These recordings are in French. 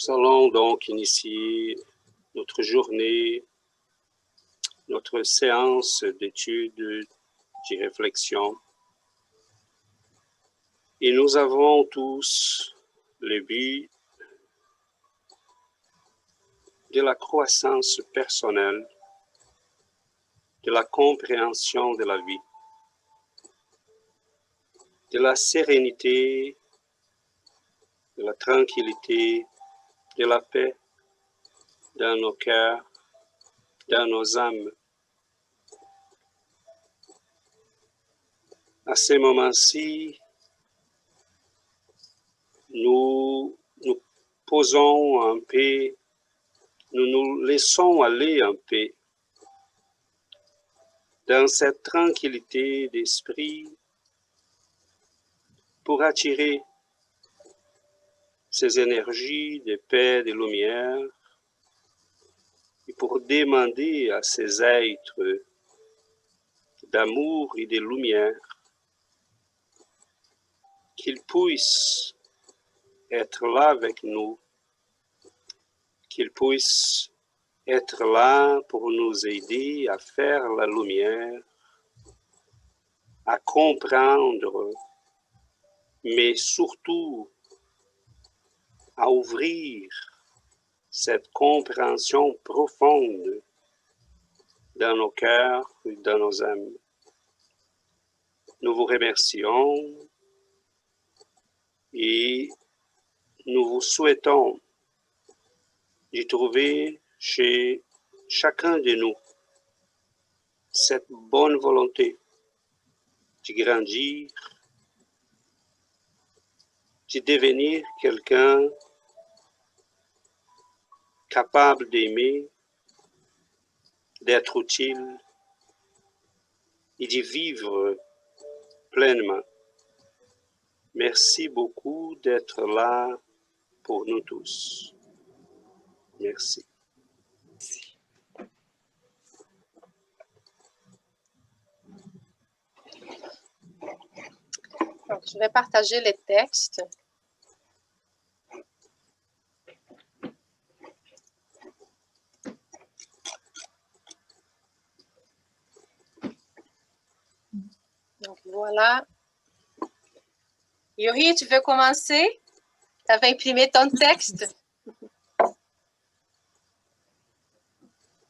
Nous allons donc initier notre journée, notre séance d'études, de réflexion. Et nous avons tous le but de la croissance personnelle, de la compréhension de la vie, de la sérénité, de la tranquillité, de la paix dans nos cœurs, dans nos âmes. À ce moment-ci, nous nous posons en paix, nous nous laissons aller en paix dans cette tranquillité d'esprit pour attirer ces énergies de paix, de lumière, et pour demander à ces êtres d'amour et de lumière qu'ils puissent être là avec nous, qu'ils puissent être là pour nous aider à faire la lumière, à comprendre, mais surtout à ouvrir cette compréhension profonde dans nos cœurs et dans nos âmes. Nous vous remercions et nous vous souhaitons de trouver chez chacun de nous cette bonne volonté de grandir, de devenir quelqu'un capable d'aimer, d'être utile et de vivre pleinement. Merci beaucoup d'être là pour nous tous. Merci. Donc, je vais partager les textes. Donc, voilà. Yuri, tu veux commencer? Tu avais imprimé ton texte?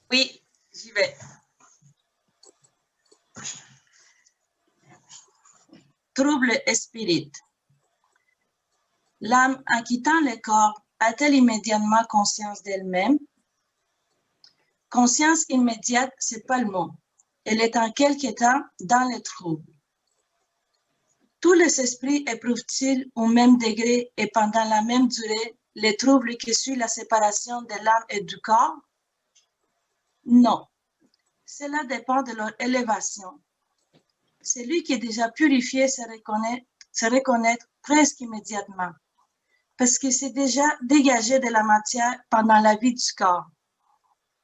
Oui, j'y vais. Trouble spirit. L'âme, en quittant le corps, a-t-elle immédiatement conscience d'elle-même? Conscience immédiate, c'est pas le mot. Elle est en quelque temps dans le trouble. Tous les esprits éprouvent-ils au même degré et pendant la même durée les troubles qui suivent la séparation de l'âme et du corps? Non. Cela dépend de leur élévation. Celui qui est déjà purifié se reconnaître presque immédiatement, parce qu'il s'est déjà dégagé de la matière pendant la vie du corps.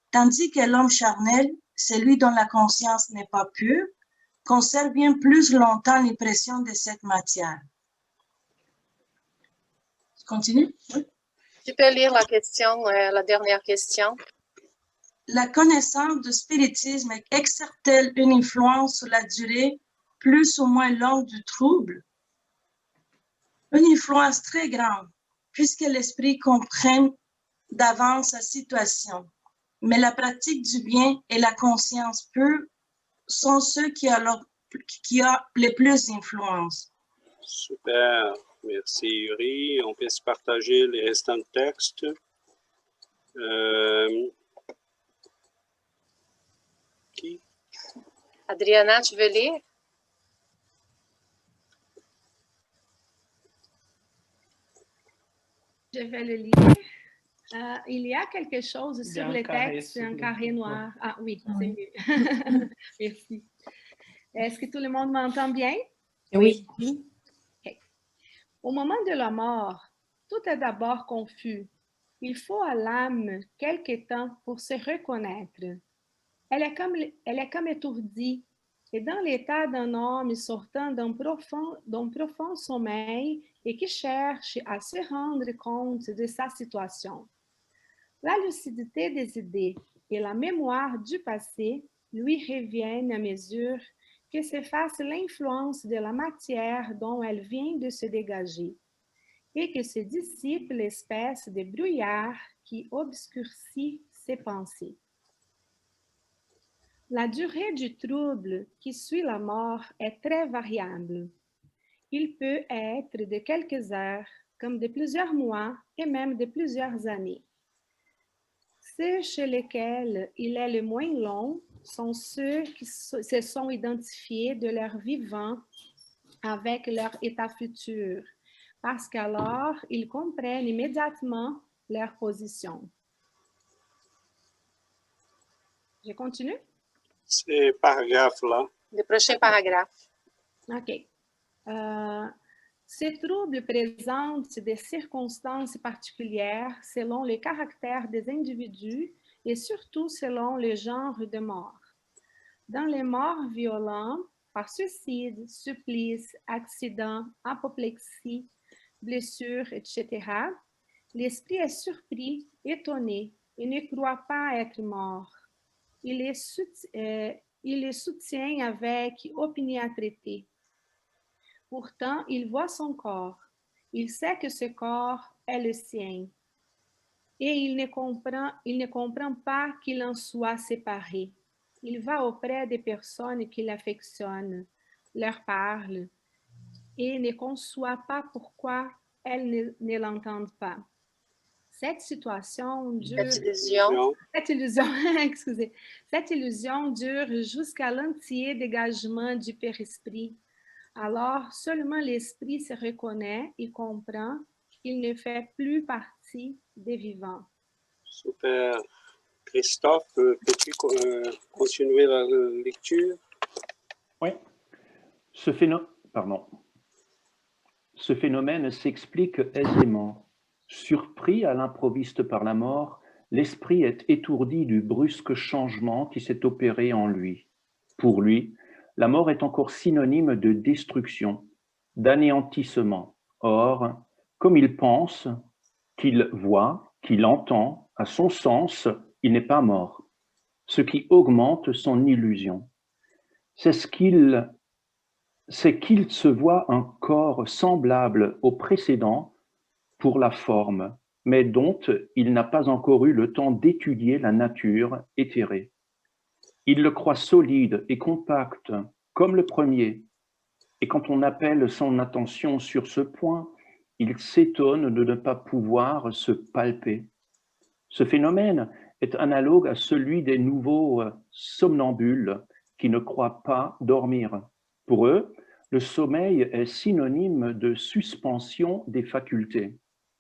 Tandis que l'homme charnel, celui dont la conscience n'est pas pure, conserve bien plus longtemps l'impression de cette matière. Je continue? Oui. Tu peux lire la question, la dernière question. La connaissance du spiritisme exerce-t-elle une influence sur la durée plus ou moins longue du trouble? Une influence très grande, puisque l'esprit comprend d'avance sa situation. Mais la pratique du bien et la conscience pure sont ceux qui ont le plus d'influence. Super, merci Yuri. On peut se partager les restants de textes. Qui? Adriana, tu veux lire? Je vais le lire. Il y a quelque chose sur le texte, un carré noir. Ah oui, c'est mieux. Merci. Est-ce que tout le monde m'entend bien? Oui. Okay. Au moment de la mort, tout est d'abord confus. Il faut à l'âme quelque temps pour se reconnaître. Elle est comme étourdie, est dans l'état d'un homme sortant d'un profond sommeil et qui cherche à se rendre compte de sa situation. La lucidité des idées et la mémoire du passé lui reviennent à mesure que s'efface l'influence de la matière dont elle vient de se dégager et que se dissipe l'espèce de brouillard qui obscurcit ses pensées. La durée du trouble qui suit la mort est très variable. Il peut être de quelques heures, comme de plusieurs mois et même de plusieurs années. Ceux chez lesquels il est le moins long sont ceux qui se sont identifiés de leur vivant avec leur état futur, parce qu'alors ils comprennent immédiatement leur position. Je continue? Ces paragraphes-là. Le prochain paragraphe. OK. Ces troubles présentent des circonstances particulières selon le caractère des individus et surtout selon le genre de mort. Dans les morts violents, par suicide, supplice, accident, apoplexie, blessure, etc., l'esprit est surpris, étonné et ne croit pas être mort. Il les soutient avec opiniâtreté. Pourtant, il voit son corps. Il sait que ce corps est le sien. Et il ne comprend pas qu'il en soit séparé. Il va auprès des personnes qui l'affectionnent, leur parle et ne conçoit pas pourquoi elles ne l'entendent pas. Cette situation dure... Cette illusion dure jusqu'à l'entier dégagement du périsprit. Alors, seulement l'esprit se reconnaît et comprend qu'il ne fait plus partie des vivants. Super. Christophe, peux-tu continuer la lecture? Oui. Ce phénomène s'explique aisément. Surpris à l'improviste par la mort, l'esprit est étourdi du brusque changement qui s'est opéré en lui. Pour lui, la mort est encore synonyme de destruction, d'anéantissement. Or, comme il pense, qu'il voit, qu'il entend, à son sens, il n'est pas mort, ce qui augmente son illusion. C'est qu'il se voit un corps semblable au précédent pour la forme, mais dont il n'a pas encore eu le temps d'étudier la nature éthérée. Il le croit solide et compact, comme le premier, et quand on appelle son attention sur ce point, il s'étonne de ne pas pouvoir se palper. Ce phénomène est analogue à celui des nouveaux somnambules qui ne croient pas dormir. Pour eux, le sommeil est synonyme de suspension des facultés.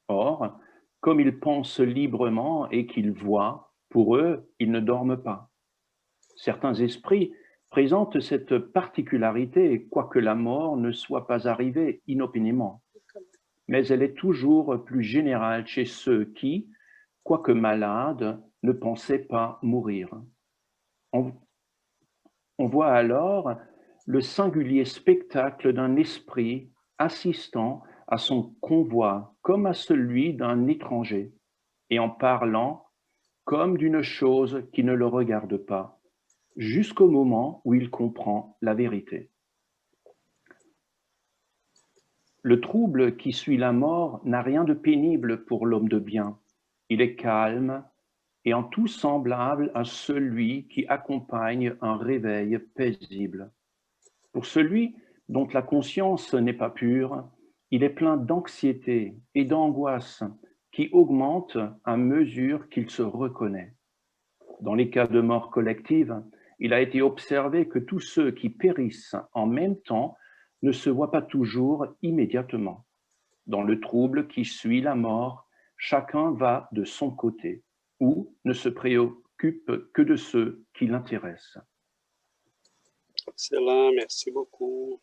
Or, comme ils pensent librement et qu'ils voient, pour eux, ils ne dorment pas. Certains esprits présentent cette particularité, quoique la mort ne soit pas arrivée inopinément. Mais elle est toujours plus générale chez ceux qui, quoique malades, ne pensaient pas mourir. On voit alors le singulier spectacle d'un esprit assistant à son convoi comme à celui d'un étranger et en parlant comme d'une chose qui ne le regarde pas, jusqu'au moment où il comprend la vérité. Le trouble qui suit la mort n'a rien de pénible pour l'homme de bien. Il est calme et en tout semblable à celui qui accompagne un réveil paisible. Pour celui dont la conscience n'est pas pure, il est plein d'anxiété et d'angoisse qui augmentent à mesure qu'il se reconnaît. Dans les cas de mort collective, il a été observé que tous ceux qui périssent en même temps ne se voient pas toujours immédiatement. Dans le trouble qui suit la mort, chacun va de son côté ou ne se préoccupe que de ceux qui l'intéressent. Excellent, merci beaucoup.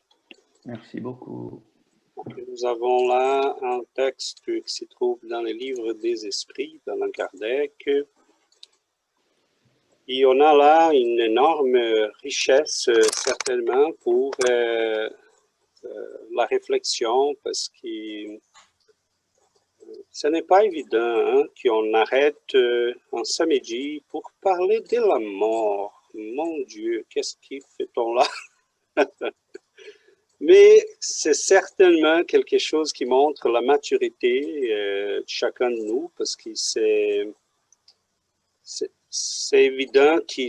Merci beaucoup. Nous avons là un texte qui se trouve dans le livre des esprits d'Allan Kardec. Et on a là une énorme richesse certainement pour la réflexion, parce que ce n'est pas évident hein, qu'on arrête un samedi pour parler de la mort. Mon Dieu, qu'est-ce qui fait-on là? Mais c'est certainement quelque chose qui montre la maturité de chacun de nous, parce que c'est évident que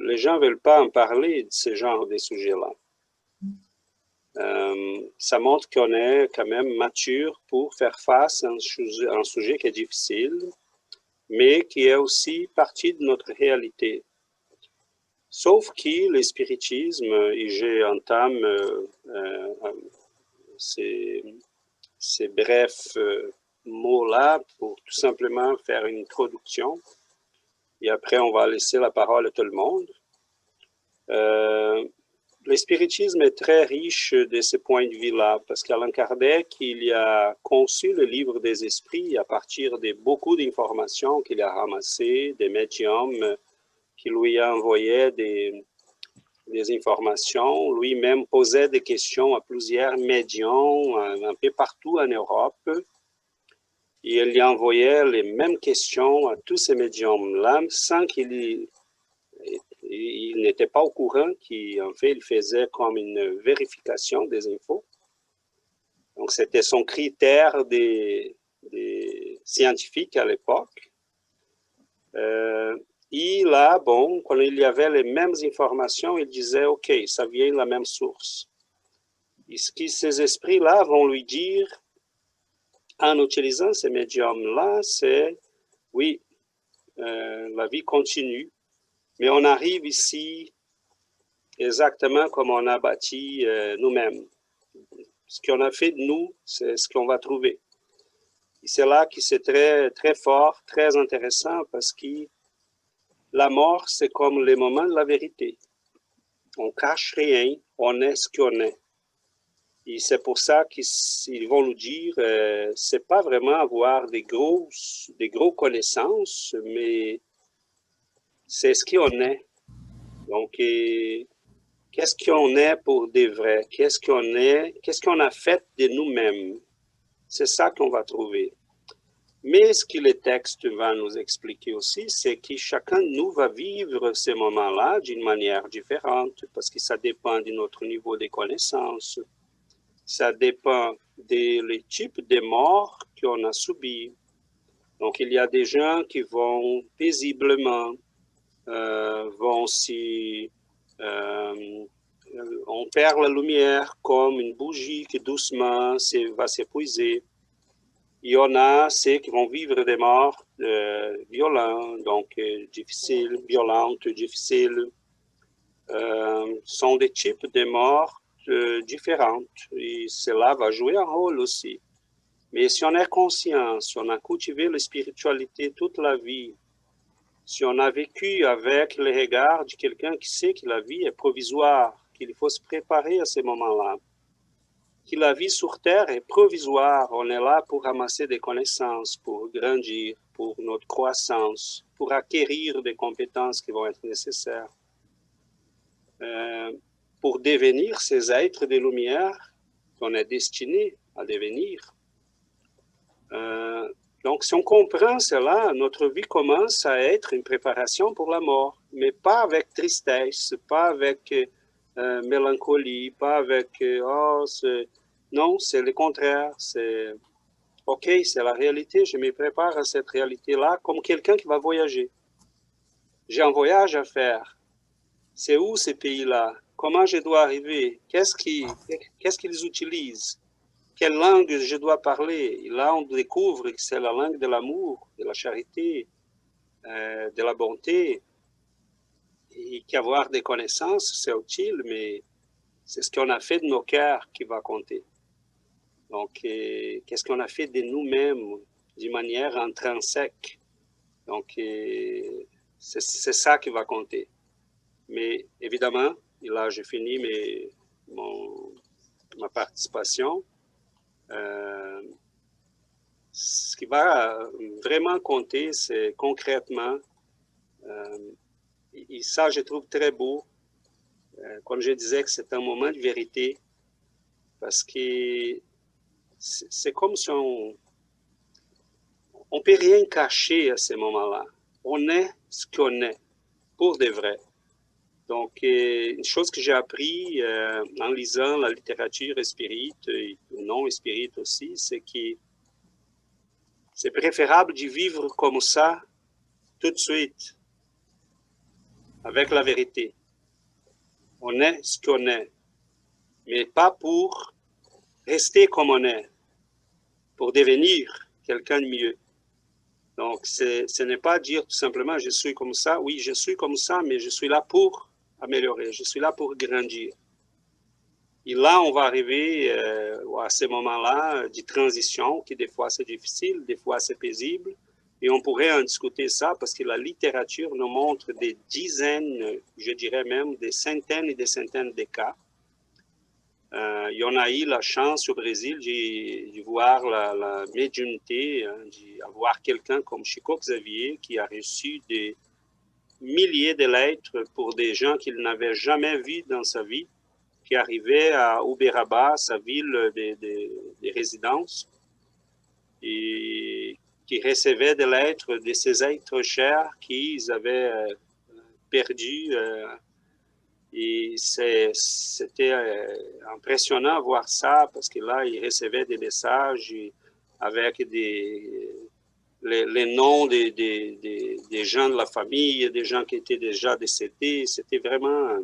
les gens ne veulent pas en parler de ce genre de sujets-là. Ça montre qu'on est quand même mature pour faire face à un sujet qui est difficile, mais qui est aussi partie de notre réalité. Sauf que le spiritisme, et j'entame ces brefs mots-là pour tout simplement faire une introduction, et après on va laisser la parole à tout le monde. Le spiritisme est très riche de ce point de vue-là, parce qu'Allan Kardec, il a conçu le livre des esprits à partir de beaucoup d'informations qu'il a ramassées, des médiums qui lui a envoyé des informations. Lui-même posait des questions à plusieurs médiums un peu partout en Europe. Et il lui envoyait les mêmes questions à tous ces médiums-là sans qu'il n'était pas au courant qu'en fait, il faisait comme une vérification des infos. Donc, c'était son critère des scientifiques à l'époque. Et là, bon, quand il y avait les mêmes informations, il disait, OK, ça vient de la même source. Et ce que ces esprits-là vont lui dire, en utilisant ces médiums-là, c'est, oui, la vie continue, mais on arrive ici exactement comme on a bâti nous-mêmes. Ce qu'on a fait de nous, c'est ce qu'on va trouver. Et c'est là que c'est très, très fort, très intéressant, parce que la mort, c'est comme le moment de la vérité. On cache rien, on est ce qu'on est. Et c'est pour ça qu'ils vont nous dire, c'est pas vraiment avoir des gros connaissances, mais c'est ce qu'on est. Donc, qu'est-ce qu'on est pour des vrais? Qu'est-ce qu'on est? Qu'est-ce qu'on a fait de nous-mêmes? C'est ça qu'on va trouver. Mais ce que le texte va nous expliquer aussi, c'est que chacun de nous va vivre ces moments-là d'une manière différente, parce que ça dépend de notre niveau de connaissance. Ça dépend des types de morts qu'on a subis. Donc, il y a des gens qui vont paisiblement, vont si... on perd la lumière comme une bougie qui doucement va s'épuiser. Il y en a ceux qui vont vivre des morts violentes, donc difficiles, violentes, difficiles. Sont des types de morts différentes. Et cela va jouer un rôle aussi. Mais si on est conscient, si on a cultivé la spiritualité toute la vie, si on a vécu avec le regard de quelqu'un qui sait que la vie est provisoire, qu'il faut se préparer à ces moments-là, que la vie sur Terre est provisoire, on est là pour ramasser des connaissances, pour grandir, pour notre croissance, pour acquérir des compétences qui vont être nécessaires, pour devenir ces êtres de lumière qu'on est destiné à devenir. Donc, si on comprend cela, notre vie commence à être une préparation pour la mort, mais pas avec tristesse, pas avec mélancolie, pas avec non, c'est le contraire. C'est OK, c'est la réalité, je me prépare à cette réalité-là comme quelqu'un qui va voyager. J'ai un voyage à faire. C'est où ces pays-là? Comment je dois arriver? Qu'est-ce qu'ils utilisent? Quelle langue je dois parler? Et là, on découvre que c'est la langue de l'amour, de la charité, de la bonté. Et qu'avoir des connaissances, c'est utile, mais c'est ce qu'on a fait de nos cœurs qui va compter. Donc, qu'est-ce qu'on a fait de nous-mêmes d'une manière intrinsèque? Donc, c'est ça qui va compter. Mais évidemment, et là, j'ai fini ma participation. Ce qui va vraiment compter, c'est concrètement, et ça, je trouve très beau, comme je disais, que c'est un moment de vérité, parce que c'est comme si on ne peut rien cacher à ce moment-là. On est ce qu'on est, pour de vrai. Donc, une chose que j'ai appris en lisant la littérature spirit, et non spirit aussi, c'est que c'est préférable de vivre comme ça tout de suite, avec la vérité. On est ce qu'on est, mais pas pour rester comme on est, pour devenir quelqu'un de mieux. Donc, ce n'est pas dire tout simplement « je suis comme ça ». Oui, je suis comme ça, mais je suis là pour améliorer, je suis là pour grandir. Et là, on va arriver à ce moment-là de transition, qui des fois c'est difficile, des fois c'est paisible. Et on pourrait en discuter ça parce que la littérature nous montre des dizaines, je dirais même des centaines et des centaines de cas. Il y en a eu la chance au Brésil de voir la médiumnité, d'avoir quelqu'un comme Chico Xavier qui a reçu des milliers de lettres pour des gens qu'il n'avait jamais vus dans sa vie, qui arrivaient à Uberaba, sa ville de résidence, et qui recevaient des lettres de ces êtres chers qu'ils avaient perdus. Et c'était impressionnant de voir ça, parce que là, ils recevaient des messages avec les noms des gens de la famille, des gens qui étaient déjà décédés. C'était vraiment...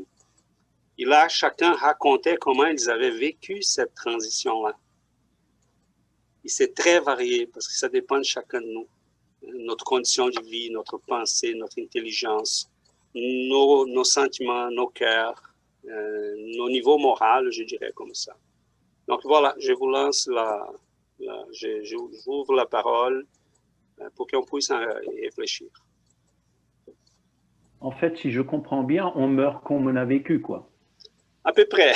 Et là, chacun racontait comment ils avaient vécu cette transition-là. Et c'est très varié, parce que ça dépend de chacun de nous. Notre condition de vie, notre pensée, notre intelligence, nos sentiments, nos cœurs, nos niveaux moraux, je dirais comme ça. Donc voilà, je vous lance j'ouvre la parole pour qu'on puisse en réfléchir. En fait, si je comprends bien, on meurt comme on a vécu, quoi. À peu près.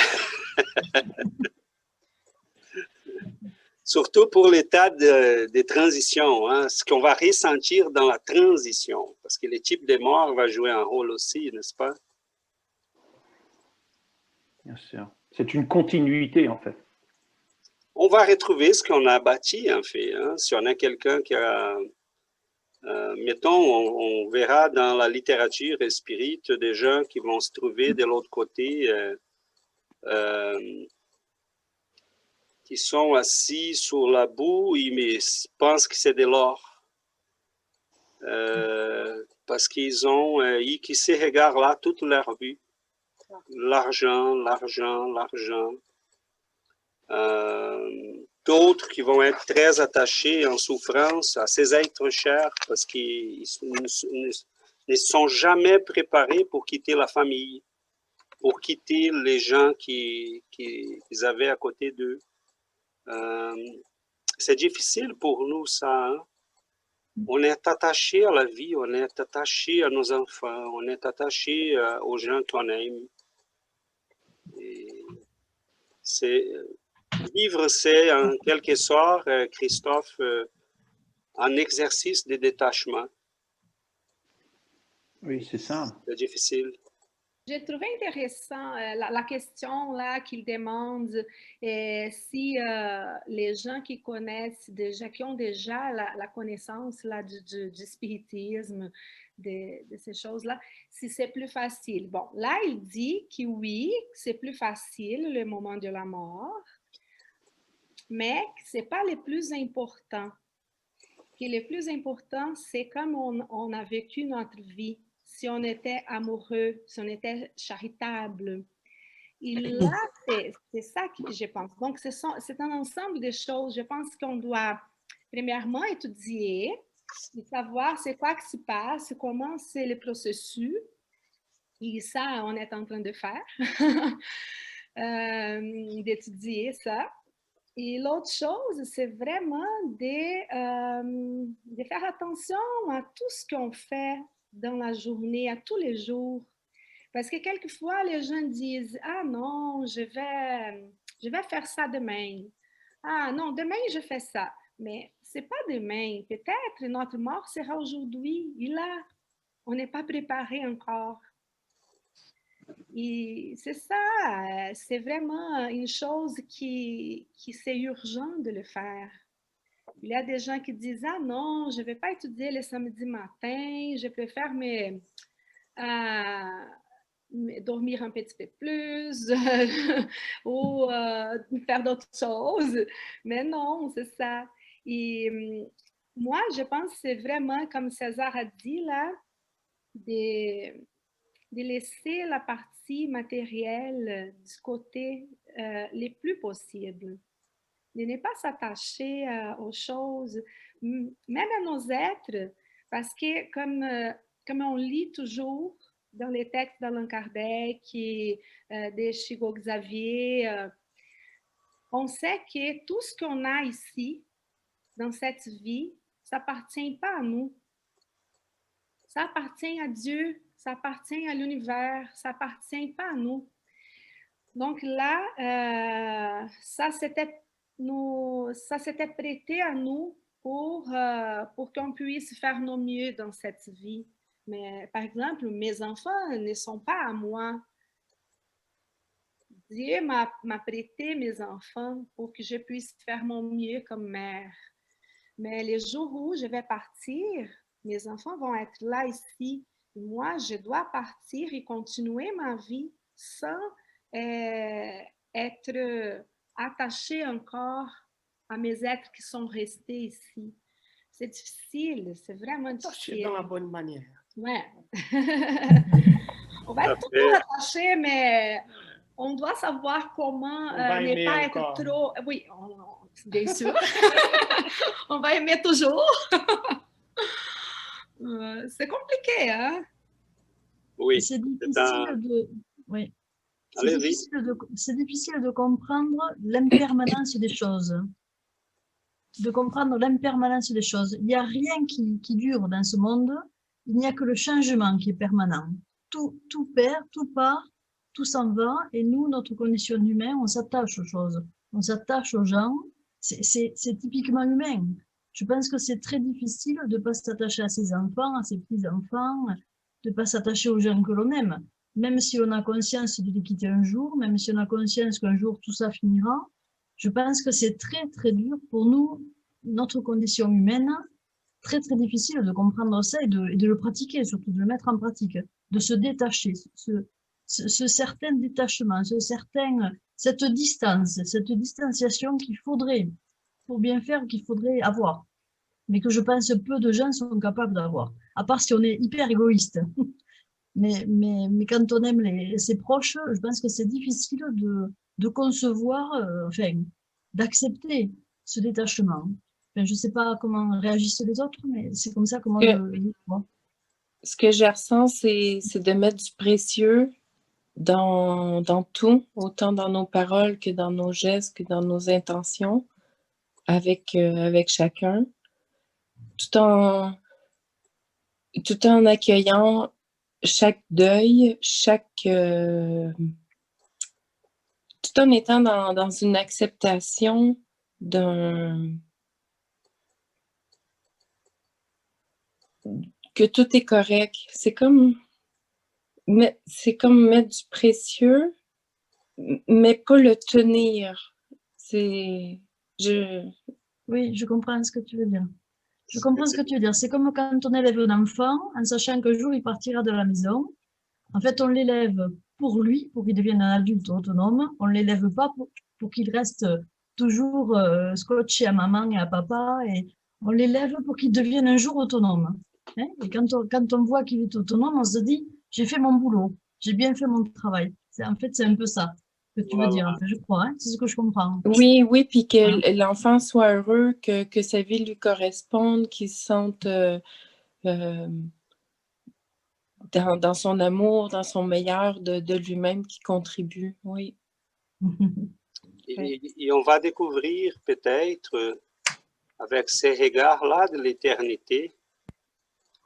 Surtout pour l'état de transition, hein, ce qu'on va ressentir dans la transition, parce que le type de mort va jouer un rôle aussi, n'est-ce pas? Bien sûr. C'est une continuité, en fait. On va retrouver ce qu'on a bâti, en fait. Hein. Si on a quelqu'un qui a... mettons, on verra dans la littérature spirit des gens qui vont se trouver de l'autre côté, qui sont assis sur la boue, mais pensent que c'est de l'or. Parce qu'ils ont eu qui se regardent là toute leur vie. L'argent, l'argent, l'argent. D'autres qui vont être très attachés en souffrance à ces êtres chers parce qu'ils ne sont jamais préparés pour quitter la famille, pour quitter les gens qu'ils avaient à côté d'eux. C'est difficile pour nous, ça. Hein? On est attaché à la vie, on est attaché à nos enfants, on est attaché aux gens qu'on aime. Vivre, c'est en quelque sorte, Christophe, un exercice de détachement. Oui, c'est ça. C'est difficile. J'ai trouvé intéressant la question là qu'il demande si les gens qui connaissent déjà, qui ont déjà la connaissance là, du spiritisme, de ces choses-là, si c'est plus facile. Bon, là, il dit que oui, c'est plus facile le moment de la mort, mais ce n'est pas le plus important. Que le plus important, c'est comme on a vécu notre vie. Si on était amoureux, si on était charitable. Et là, c'est ça que je pense. Donc, c'est un ensemble de choses. Je pense qu'on doit, premièrement, étudier et savoir c'est quoi qui se passe, comment c'est le processus. Et ça, on est en train de faire, d'étudier ça. Et l'autre chose, c'est vraiment de faire attention à tout ce qu'on fait dans la journée, à tous les jours. Parce que quelquefois, les gens disent « Ah non, je vais faire ça demain. Ah non, demain, je fais ça. » Mais ce n'est pas demain. Peut-être notre mort sera aujourd'hui. Et là, on n'est pas préparé encore. Et c'est ça, c'est vraiment une chose qui c'est urgent de le faire. Il y a des gens qui disent, ah non, je ne vais pas étudier le samedi matin, je préfère dormir un petit peu plus ou faire d'autres choses. Mais non, c'est ça. Et moi, je pense que c'est vraiment, comme César a dit là, de laisser la partie matérielle du côté le plus possible. De ne pas s'attacher aux choses, même à nos êtres, parce que comme on lit toujours dans les textes d'Allan Kardec et de Chico Xavier, on sait que tout ce qu'on a ici, dans cette vie, ça n'appartient pas à nous. Ça appartient à Dieu, ça appartient à l'univers, ça n'appartient pas à nous. Donc là, ça s'était prêté à nous pour qu'on puisse faire nos mieux dans cette vie. Mais par exemple, mes enfants ne sont pas à moi. Dieu m'a prêté mes enfants pour que je puisse faire mon mieux comme mère. Mais les jours où je vais partir, mes enfants vont être là ici. Moi, je dois partir et continuer ma vie sans être attachée encore à mes êtres qui sont restés ici. C'est difficile, c'est vraiment difficile. C'est dans la bonne manière. Ouais. On va être toujours attachés, mais on doit savoir comment ne pas être trop... Oui, bien sûr. On va aimer toujours. C'est compliqué, hein? Oui. C'est difficile de... Oui. C'est difficile de comprendre l'impermanence des choses. De comprendre l'impermanence des choses. Il n'y a rien qui dure dans ce monde. Il n'y a que le changement qui est permanent. Tout perd, tout part, tout s'en va. Et nous, notre condition d'humain, on s'attache aux choses. On s'attache aux gens. C'est typiquement humain. Je pense que c'est très difficile de ne pas s'attacher à ses enfants, à ses petits-enfants, de ne pas s'attacher aux gens que l'on aime. Même si on a conscience de les quitter un jour, même si on a conscience qu'un jour tout ça finira, je pense que c'est très très dur pour nous, notre condition humaine, très très difficile de comprendre ça et de le pratiquer, surtout de le mettre en pratique, de se détacher, ce certain détachement, cette distance, cette distanciation qu'il faudrait, pour bien faire, qu'il faudrait avoir, mais que je pense peu de gens sont capables d'avoir, à part si on est hyper égoïste. Mais quand on aime ses proches, je pense que c'est difficile de concevoir, d'accepter ce détachement. Enfin, je ne sais pas comment réagissent les autres, mais c'est comme ça que moi je le vois. Ce que je ressens, c'est de mettre du précieux dans tout, autant dans nos paroles que dans nos gestes, que dans nos intentions, avec chacun, tout en accueillant chaque deuil, tout en étant dans une acceptation que tout est correct. C'est comme mettre du précieux, mais pas le tenir. Oui, je comprends ce que tu veux dire. Je comprends ce que tu veux dire. C'est comme quand on élève un enfant, en sachant qu'un jour il partira de la maison. En fait, on l'élève pour lui, pour qu'il devienne un adulte autonome. On ne l'élève pas pour qu'il reste toujours scotché à maman et à papa. Et on l'élève pour qu'il devienne un jour autonome. Hein? Et quand on voit qu'il est autonome, on se dit, j'ai fait mon boulot, j'ai bien fait mon travail. En fait, c'est un peu ça que tu veux dire, enfin, je crois, hein? C'est ce que je comprends. Oui, puis que l'enfant soit heureux, que sa vie lui corresponde, qu'il se sente dans son amour, dans son meilleur de lui-même qui contribue, oui. Et on va découvrir peut-être avec ces regards-là de l'éternité,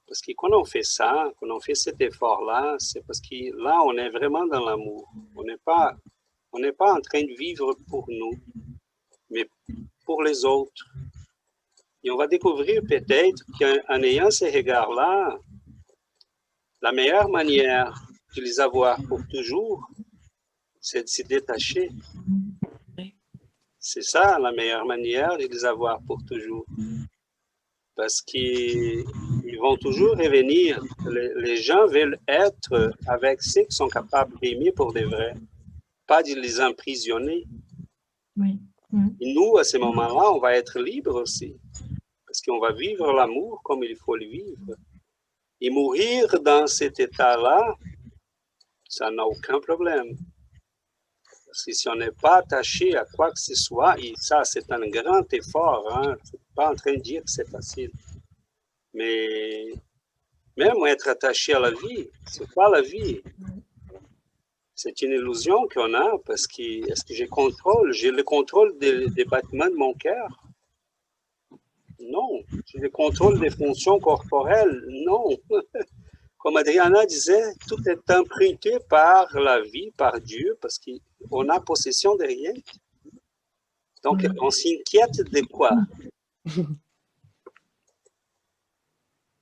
parce que quand on fait ça, quand on fait cet effort-là, c'est parce que là, on est vraiment dans l'amour. On n'est pas en train de vivre pour nous, mais pour les autres. Et on va découvrir peut-être qu'en ayant ces regards-là, la meilleure manière de les avoir pour toujours, c'est de se détacher. Oui. C'est ça la meilleure manière de les avoir pour toujours. Parce qu'ils vont toujours revenir. Les gens veulent être avec ceux qui sont capables d'aimer pour de vrai, pas de les emprisonner. Oui. Et nous, à ce moment-là, on va être libre aussi, parce qu'on va vivre l'amour comme il faut le vivre. Et mourir dans cet état-là, ça n'a aucun problème. Parce que si on n'est pas attaché à quoi que ce soit, et ça, c'est un grand effort, hein, je ne suis pas en train de dire que c'est facile. Mais même être attaché à la vie, c'est pas la vie. C'est une illusion qu'on a parce que est-ce que j'ai le contrôle des battements de mon cœur? Non. J'ai le contrôle des fonctions corporelles? Non. Comme Adriana disait, tout est emprunté par la vie, par Dieu, parce qu'on a possession de rien. Donc, on s'inquiète de quoi?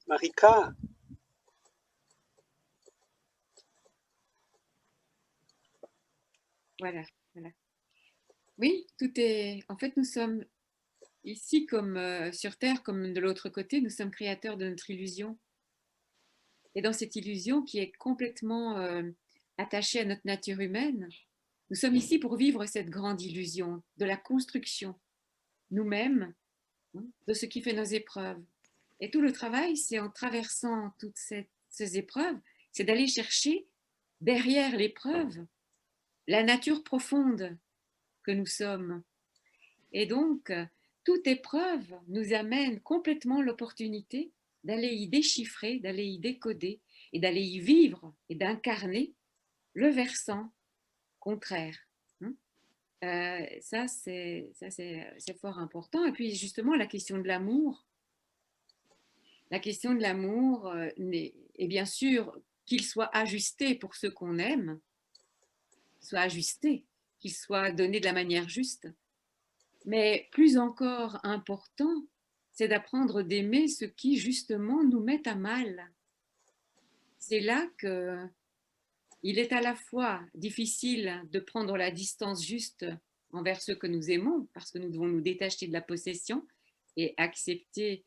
Marika? Voilà. Oui, tout est... En fait, nous sommes ici comme sur Terre, comme de l'autre côté, nous sommes créateurs de notre illusion. Et dans cette illusion qui est complètement attachée à notre nature humaine, nous sommes ici pour vivre cette grande illusion de la construction, nous-mêmes, de ce qui fait nos épreuves. Et tout le travail, c'est en traversant toutes ces épreuves, c'est d'aller chercher derrière l'épreuve la nature profonde que nous sommes. Et donc, toute épreuve nous amène complètement l'opportunité d'aller y déchiffrer, d'aller y décoder et d'aller y vivre et d'incarner le versant contraire. Ça, c'est fort important. Et puis, justement, la question de l'amour. La question de l'amour est bien sûr qu'il soit ajusté pour ceux qu'on aime, soit ajusté, qu'il soit donné de la manière juste. Mais plus encore important, c'est d'apprendre d'aimer ce qui justement nous met à mal. C'est là qu'il est à la fois difficile de prendre la distance juste envers ceux que nous aimons, parce que nous devons nous détacher de la possession et accepter.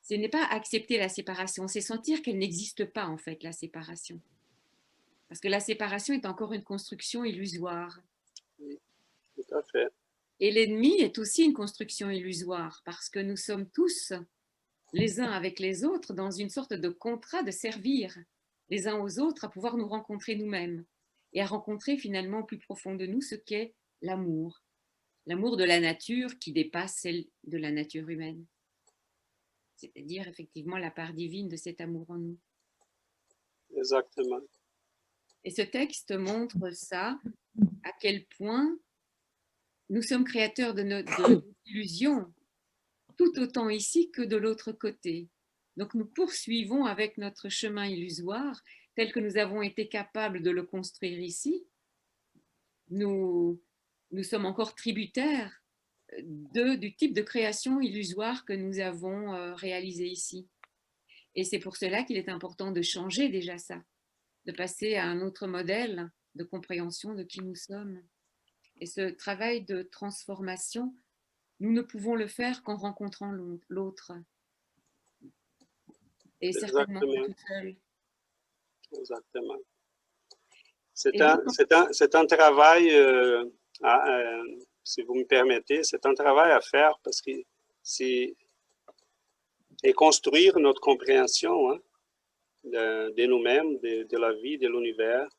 Ce n'est pas accepter la séparation, c'est sentir qu'elle n'existe pas en fait, la séparation. Parce que la séparation est encore une construction illusoire. Oui, tout à fait. Et l'ennemi est aussi une construction illusoire, parce que nous sommes tous, les uns avec les autres, dans une sorte de contrat de servir les uns aux autres à pouvoir nous rencontrer nous-mêmes et à rencontrer finalement plus profond de nous ce qu'est l'amour. L'amour de la nature qui dépasse celle de la nature humaine. C'est-à-dire effectivement la part divine de cet amour en nous. Exactement. Et ce texte montre ça, à quel point nous sommes créateurs de notre illusion, tout autant ici que de l'autre côté. Donc nous poursuivons avec notre chemin illusoire, tel que nous avons été capables de le construire ici. Nous sommes encore tributaires du type de création illusoire que nous avons réalisé ici. Et c'est pour cela qu'il est important de changer déjà ça, de passer à un autre modèle de compréhension de qui nous sommes. Et ce travail de transformation, nous ne pouvons le faire qu'en rencontrant l'autre. Et certainement pas tout seul. Exactement. C'est un travail, si vous me permettez, c'est un travail à faire parce que c'est construire notre compréhension de nous-mêmes, de la vie, de l'univers.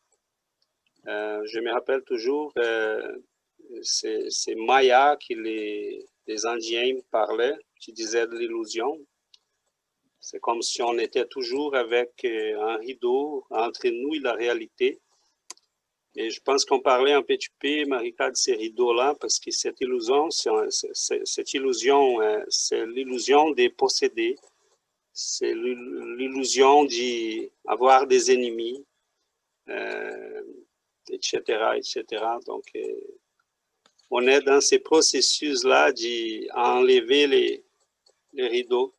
Je me rappelle toujours, c'est Maya qui les Indiens parlaient, qui disaient de l'illusion. C'est comme si on était toujours avec un rideau entre nous et la réalité. Et je pense qu'on parlait un petit peu, Marika, de ces rideaux-là, parce que cette illusion, c'est l'illusion des possédés. C'est l'illusion d'avoir des ennemis, etc., etc. Donc, on est dans ces processus-là d'enlever les rideaux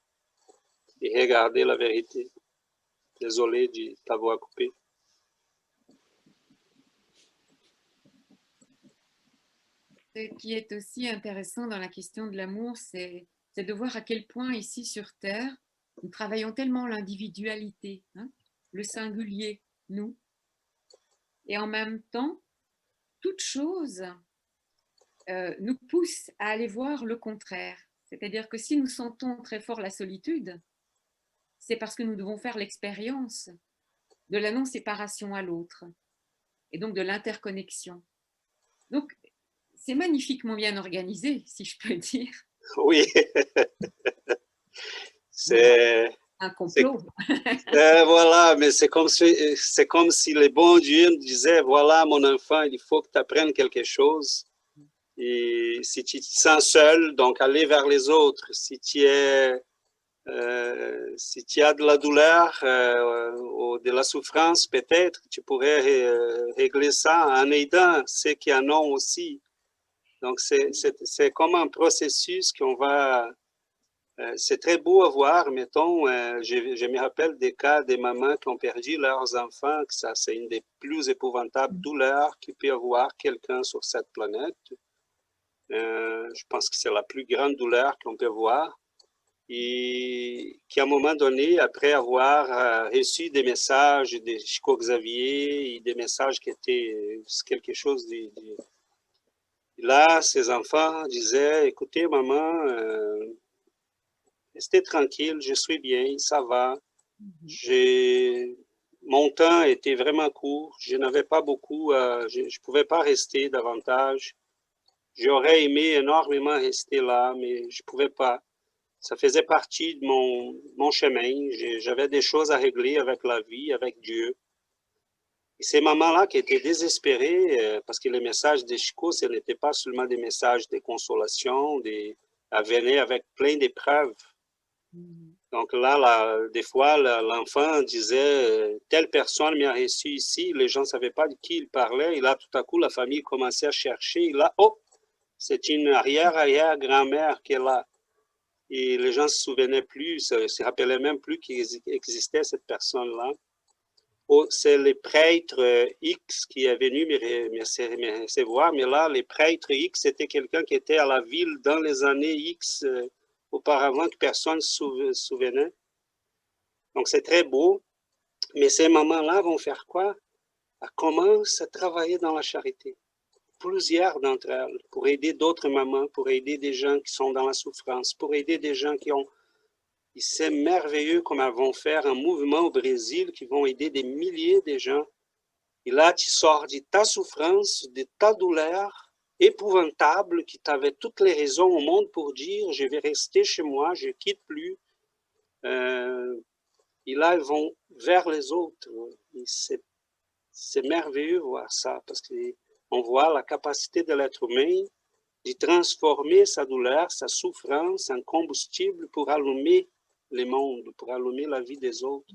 et regarder la vérité. Désolé de t'avoir coupé. Ce qui est aussi intéressant dans la question de l'amour, c'est de voir à quel point ici sur Terre, nous travaillons tellement l'individualité, hein, le singulier, nous, et en même temps, toute chose nous pousse à aller voir le contraire. C'est-à-dire que si nous sentons très fort la solitude, c'est parce que nous devons faire l'expérience de la non-séparation à l'autre, et donc de l'interconnexion. Donc, c'est magnifiquement bien organisé, si je peux dire. Oui, c'est un complot. Voilà, mais c'est comme si le bon Dieu nous disait, voilà mon enfant, il faut que tu apprennes quelque chose. Et si tu te sens seul, donc aller vers les autres. Si tu as de la douleur ou de la souffrance, peut-être, tu pourrais régler ça en aidant ceux qui en ont aussi. Donc, c'est comme un processus qu'on va... c'est très beau à voir, mettons, je me rappelle des cas des mamans qui ont perdu leurs enfants, que ça, c'est une des plus épouvantables douleurs qu'il peut y avoir quelqu'un sur cette planète. Je pense que c'est la plus grande douleur qu'on peut voir. Et qu'à un moment donné, après avoir reçu des messages de Chico Xavier et des messages qui étaient quelque chose de... Là, ses enfants disaient, écoutez, maman, restez tranquille, je suis bien, ça va. Mon temps était vraiment court, je n'avais pas beaucoup, je ne pouvais pas rester davantage. J'aurais aimé énormément rester là, mais je ne pouvais pas. Ça faisait partie de mon chemin. J'avais des choses à régler avec la vie, avec Dieu. Et ces mamans-là qui étaient désespérées, parce que les messages de Chico, ce n'étaient pas seulement des messages de consolation, elles venaient avec plein d'épreuves. Donc là, des fois, l'enfant disait, telle personne m'a reçu ici, les gens ne savaient pas de qui il parlait, et là, tout à coup, la famille commençait à chercher, et là, oh, c'est une arrière-arrière-grand-mère qui est là. Et les gens ne se souvenaient plus, ne se rappelaient même plus qu'il existait cette personne-là. Oh, c'est le prêtre X qui est venu me recevoir, mais là, le prêtre X, c'était quelqu'un qui était à la ville dans les années X auparavant que personne ne se souvenait. Donc, c'est très beau. Mais ces mamans-là vont faire quoi? Elles commencent à travailler dans la charité. Plusieurs d'entre elles, pour aider d'autres mamans, pour aider des gens qui sont dans la souffrance, pour aider des gens qui ont... Et c'est merveilleux comme elles vont faire un mouvement au Brésil qui vont aider des milliers de gens. Et là, tu sors de ta souffrance, de ta douleur épouvantable, qui t'avait toutes les raisons au monde pour dire « je vais rester chez moi, je ne quitte plus ». Et là, ils vont vers les autres. Et c'est merveilleux de voir ça, parce qu'on voit la capacité de l'être humain de transformer sa douleur, sa souffrance en combustible pour allumer le monde, pour allumer la vie des autres.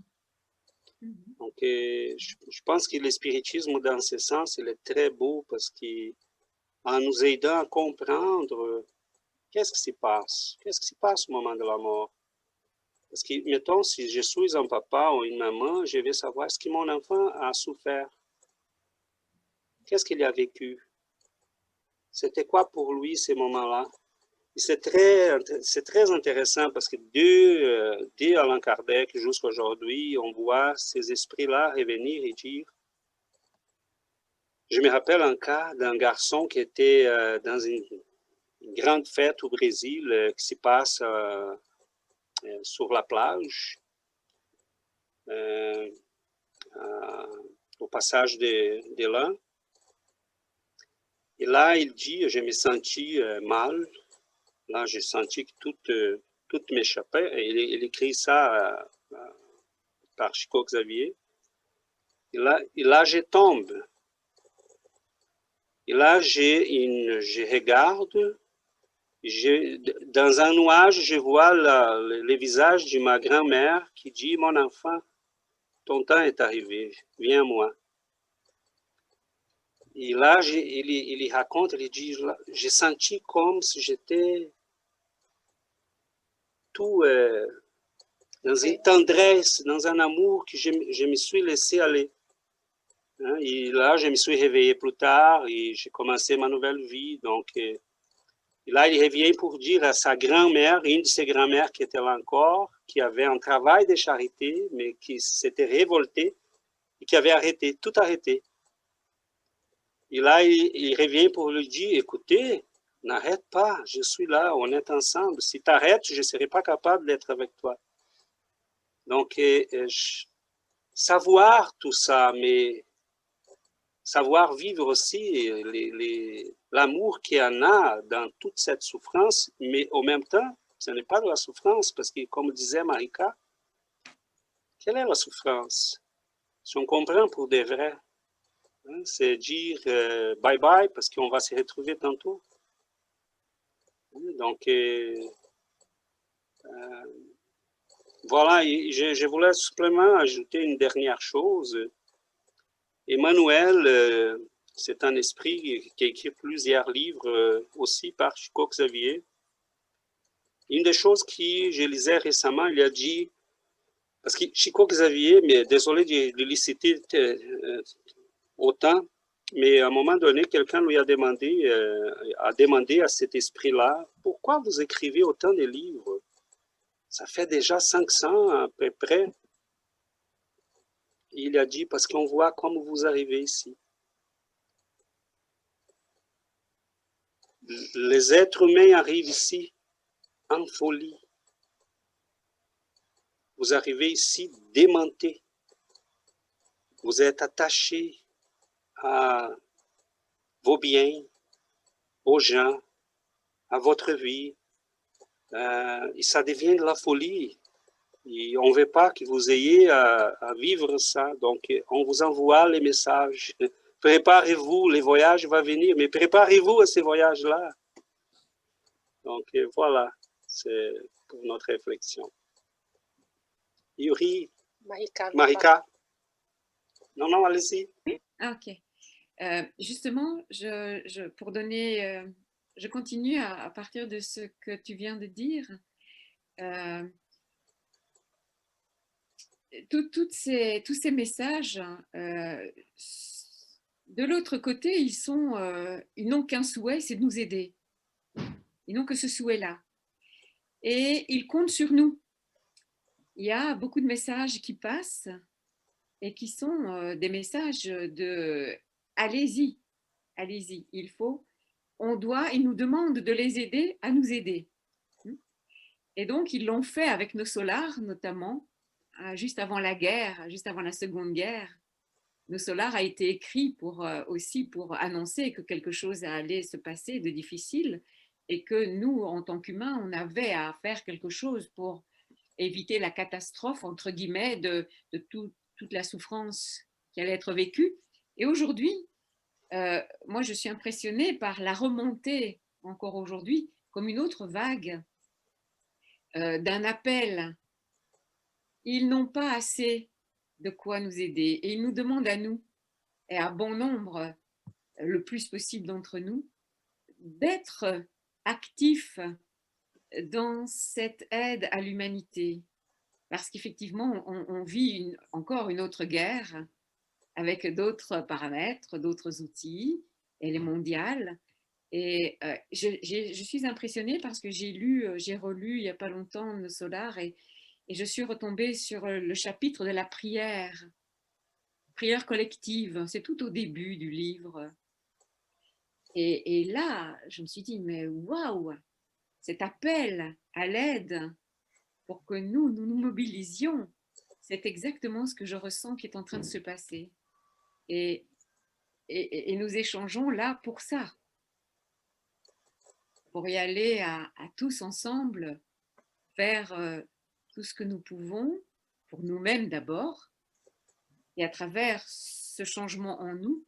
Donc, je pense que le spiritisme, dans ce sens, il est très beau parce qu'en nous aidant à comprendre qu'est-ce qui se passe au moment de la mort. Parce que, mettons, si je suis un papa ou une maman, je vais savoir ce que mon enfant a souffert. Qu'est-ce qu'il a vécu? C'était quoi pour lui ces moments-là? C'est très intéressant parce que dès Allan Kardec jusqu'à aujourd'hui, on voit ces esprits-là revenir et dire. Je me rappelle un cas d'un garçon qui était dans une grande fête au Brésil qui se passe sur la plage, au passage de l'Ain. Et là, il dit, je me sentis mal. Là, j'ai senti que tout m'échappait. Il écrit ça par Chico Xavier. Et là, je tombe. Et là, je regarde. Dans un nuage, je vois le visage de ma grand-mère qui dit, mon enfant, ton temps est arrivé, viens à moi. Et là, il raconte, il dit, j'ai senti comme si j'étais tout dans une tendresse, dans un amour que je me suis laissé aller. Hein, et là, je me suis réveillé plus tard et j'ai commencé ma nouvelle vie. Donc, et là, il revient pour dire à sa grand-mère, une de ses grand-mères qui était là encore, qui avait un travail de charité, mais qui s'était révoltée et qui avait arrêté, tout arrêté. Et là, il revient pour lui dire, écoutez, n'arrête pas, je suis là, on est ensemble. Si tu arrêtes, je ne serai pas capable d'être avec toi. Donc, savoir tout ça, mais savoir vivre aussi l'amour qu'il y en a dans toute cette souffrance, mais en même temps, ce n'est pas de la souffrance, parce que, comme disait Marika, quelle est la souffrance? Si on comprend pour de vrai, hein, c'est dire bye-bye, parce qu'on va se retrouver tantôt. Donc, voilà, je voulais simplement ajouter une dernière chose. Emmanuel, c'est un esprit qui a écrit plusieurs livres aussi par Chico Xavier. Une des choses que je lisais récemment, il a dit, parce que Chico Xavier, mais désolé de le citer autant, mais à un moment donné, quelqu'un lui a demandé à cet esprit-là, pourquoi vous écrivez autant de livres? Ça fait déjà 500 à peu près. Il a dit, parce qu'on voit comment vous arrivez ici. Les êtres humains arrivent ici en folie. Vous arrivez ici démentés. Vous êtes attachés à vos biens, aux gens, à votre vie. Et ça devient de la folie. Et on ne veut pas que vous ayez à vivre ça. Donc, on vous envoie les messages. Préparez-vous, les voyages vont venir, mais préparez-vous à ces voyages-là. Donc, voilà, c'est pour notre réflexion. Yuri, Marika. Non, allez-y. Ah, ok. Justement, pour donner, je continue à partir de ce que tu viens de dire. Tous ces messages, de l'autre côté, ils n'ont qu'un souhait, c'est de nous aider. Ils n'ont que ce souhait-là. Et ils comptent sur nous. Il y a beaucoup de messages qui passent et qui sont des messages de allez-y, allez-y, ils nous demandent de les aider à nous aider. Et donc, ils l'ont fait avec nos solars, notamment, juste avant la guerre, juste avant la Seconde Guerre. Nos solars a été écrit aussi pour annoncer que quelque chose allait se passer de difficile et que nous, en tant qu'humains, on avait à faire quelque chose pour éviter la catastrophe, entre guillemets, de toute la souffrance qui allait être vécue. Et aujourd'hui, moi, je suis impressionnée par la remontée, encore aujourd'hui, comme une autre vague d'un appel. Ils n'ont pas assez de quoi nous aider et ils nous demandent à nous, et à bon nombre, le plus possible d'entre nous, d'être actifs dans cette aide à l'humanité. Parce qu'effectivement, on vit encore une autre guerre avec d'autres paramètres, d'autres outils. Elle est mondiale. Et je suis impressionnée parce que j'ai relu il n'y a pas longtemps le Solar et je suis retombée sur le chapitre de la prière collective. C'est tout au début du livre. Et là, je me suis dit, mais waouh, cet appel à l'aide pour que nous nous mobilisions, c'est exactement ce que je ressens qui est en train de se passer. Et nous échangeons là pour ça, pour y aller à tous ensemble, faire tout ce que nous pouvons, pour nous-mêmes d'abord, et à travers ce changement en nous,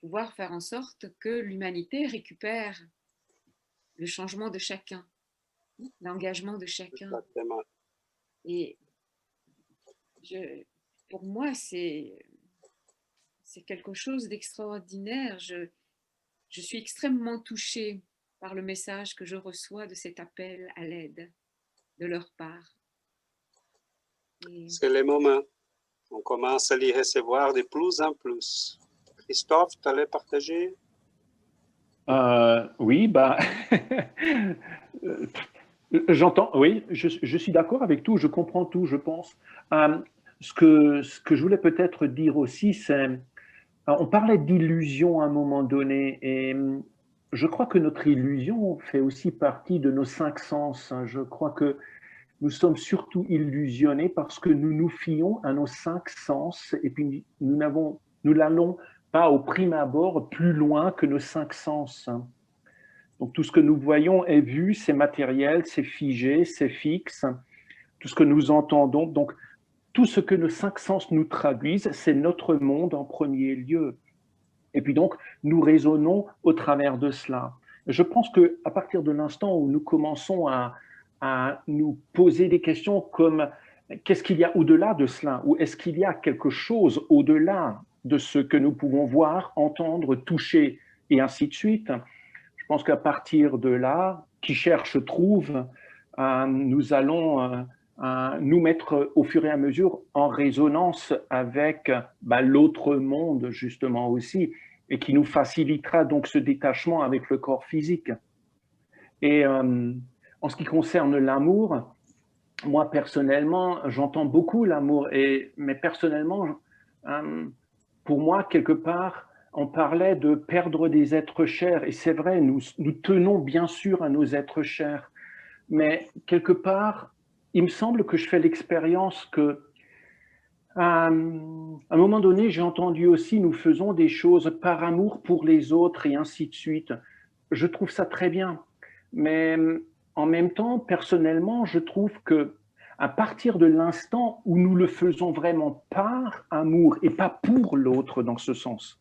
pouvoir faire en sorte que l'humanité récupère le changement de chacun, l'engagement de chacun. Exactement. Et pour moi, c'est quelque chose d'extraordinaire. Je suis extrêmement touchée par le message que je reçois de cet appel à l'aide de leur part. C'est le moment. On commence à les recevoir de plus en plus. Christophe, tu allais partager? Oui, bah, j'entends, oui, je suis d'accord avec tout, je comprends tout, je pense. Ce que je voulais peut-être dire aussi, c'est, on parlait d'illusion à un moment donné, et je crois que notre illusion fait aussi partie de nos 5 sens. Je crois que nous sommes surtout illusionnés parce que nous nous fions à nos 5 sens, et puis nous n'allons pas au prime abord plus loin que nos 5 sens. Donc tout ce que nous voyons est vu, c'est matériel, c'est figé, c'est fixe. Tout ce que nous entendons, donc tout ce que nos 5 sens nous traduisent, c'est notre monde en premier lieu. Et puis donc, nous raisonnons au travers de cela. Je pense qu'à partir de l'instant où nous commençons à nous poser des questions comme qu'est-ce qu'il y a au-delà de cela, ou est-ce qu'il y a quelque chose au-delà de ce que nous pouvons voir, entendre, toucher, et ainsi de suite, je pense qu'à partir de là, qui cherche trouve, nous allons nous mettre au fur et à mesure en résonance avec l'autre monde justement aussi, et qui nous facilitera donc ce détachement avec le corps physique. Et en ce qui concerne l'amour, moi personnellement, j'entends beaucoup l'amour, mais personnellement, pour moi, quelque part, on parlait de perdre des êtres chers, et c'est vrai, nous tenons bien sûr à nos êtres chers, mais quelque part, il me semble que je fais l'expérience que, à un moment donné, j'ai entendu aussi, nous faisons des choses par amour pour les autres, et ainsi de suite. Je trouve ça très bien, mais en même temps, personnellement, je trouve que à partir de l'instant où nous le faisons vraiment par amour et pas pour l'autre dans ce sens,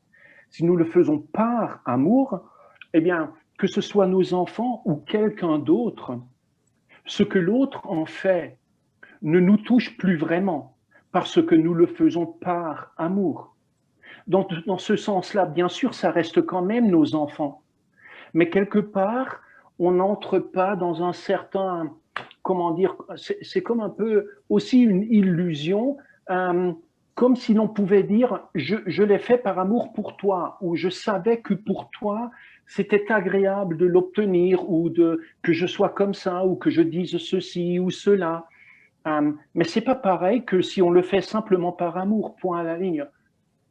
si nous le faisons par amour, eh bien, que ce soit nos enfants ou quelqu'un d'autre, ce que l'autre en fait ne nous touche plus vraiment parce que nous le faisons par amour. Dans ce sens-là, bien sûr, ça reste quand même nos enfants, mais quelque part, on n'entre pas dans un certain, comment dire, c'est comme un peu aussi une illusion, comme si l'on pouvait dire je l'ai fait par amour pour toi, ou je savais que pour toi c'était agréable de l'obtenir, ou que je sois comme ça, ou que je dise ceci ou cela. Mais c'est pas pareil que si on le fait simplement par amour, point à la ligne.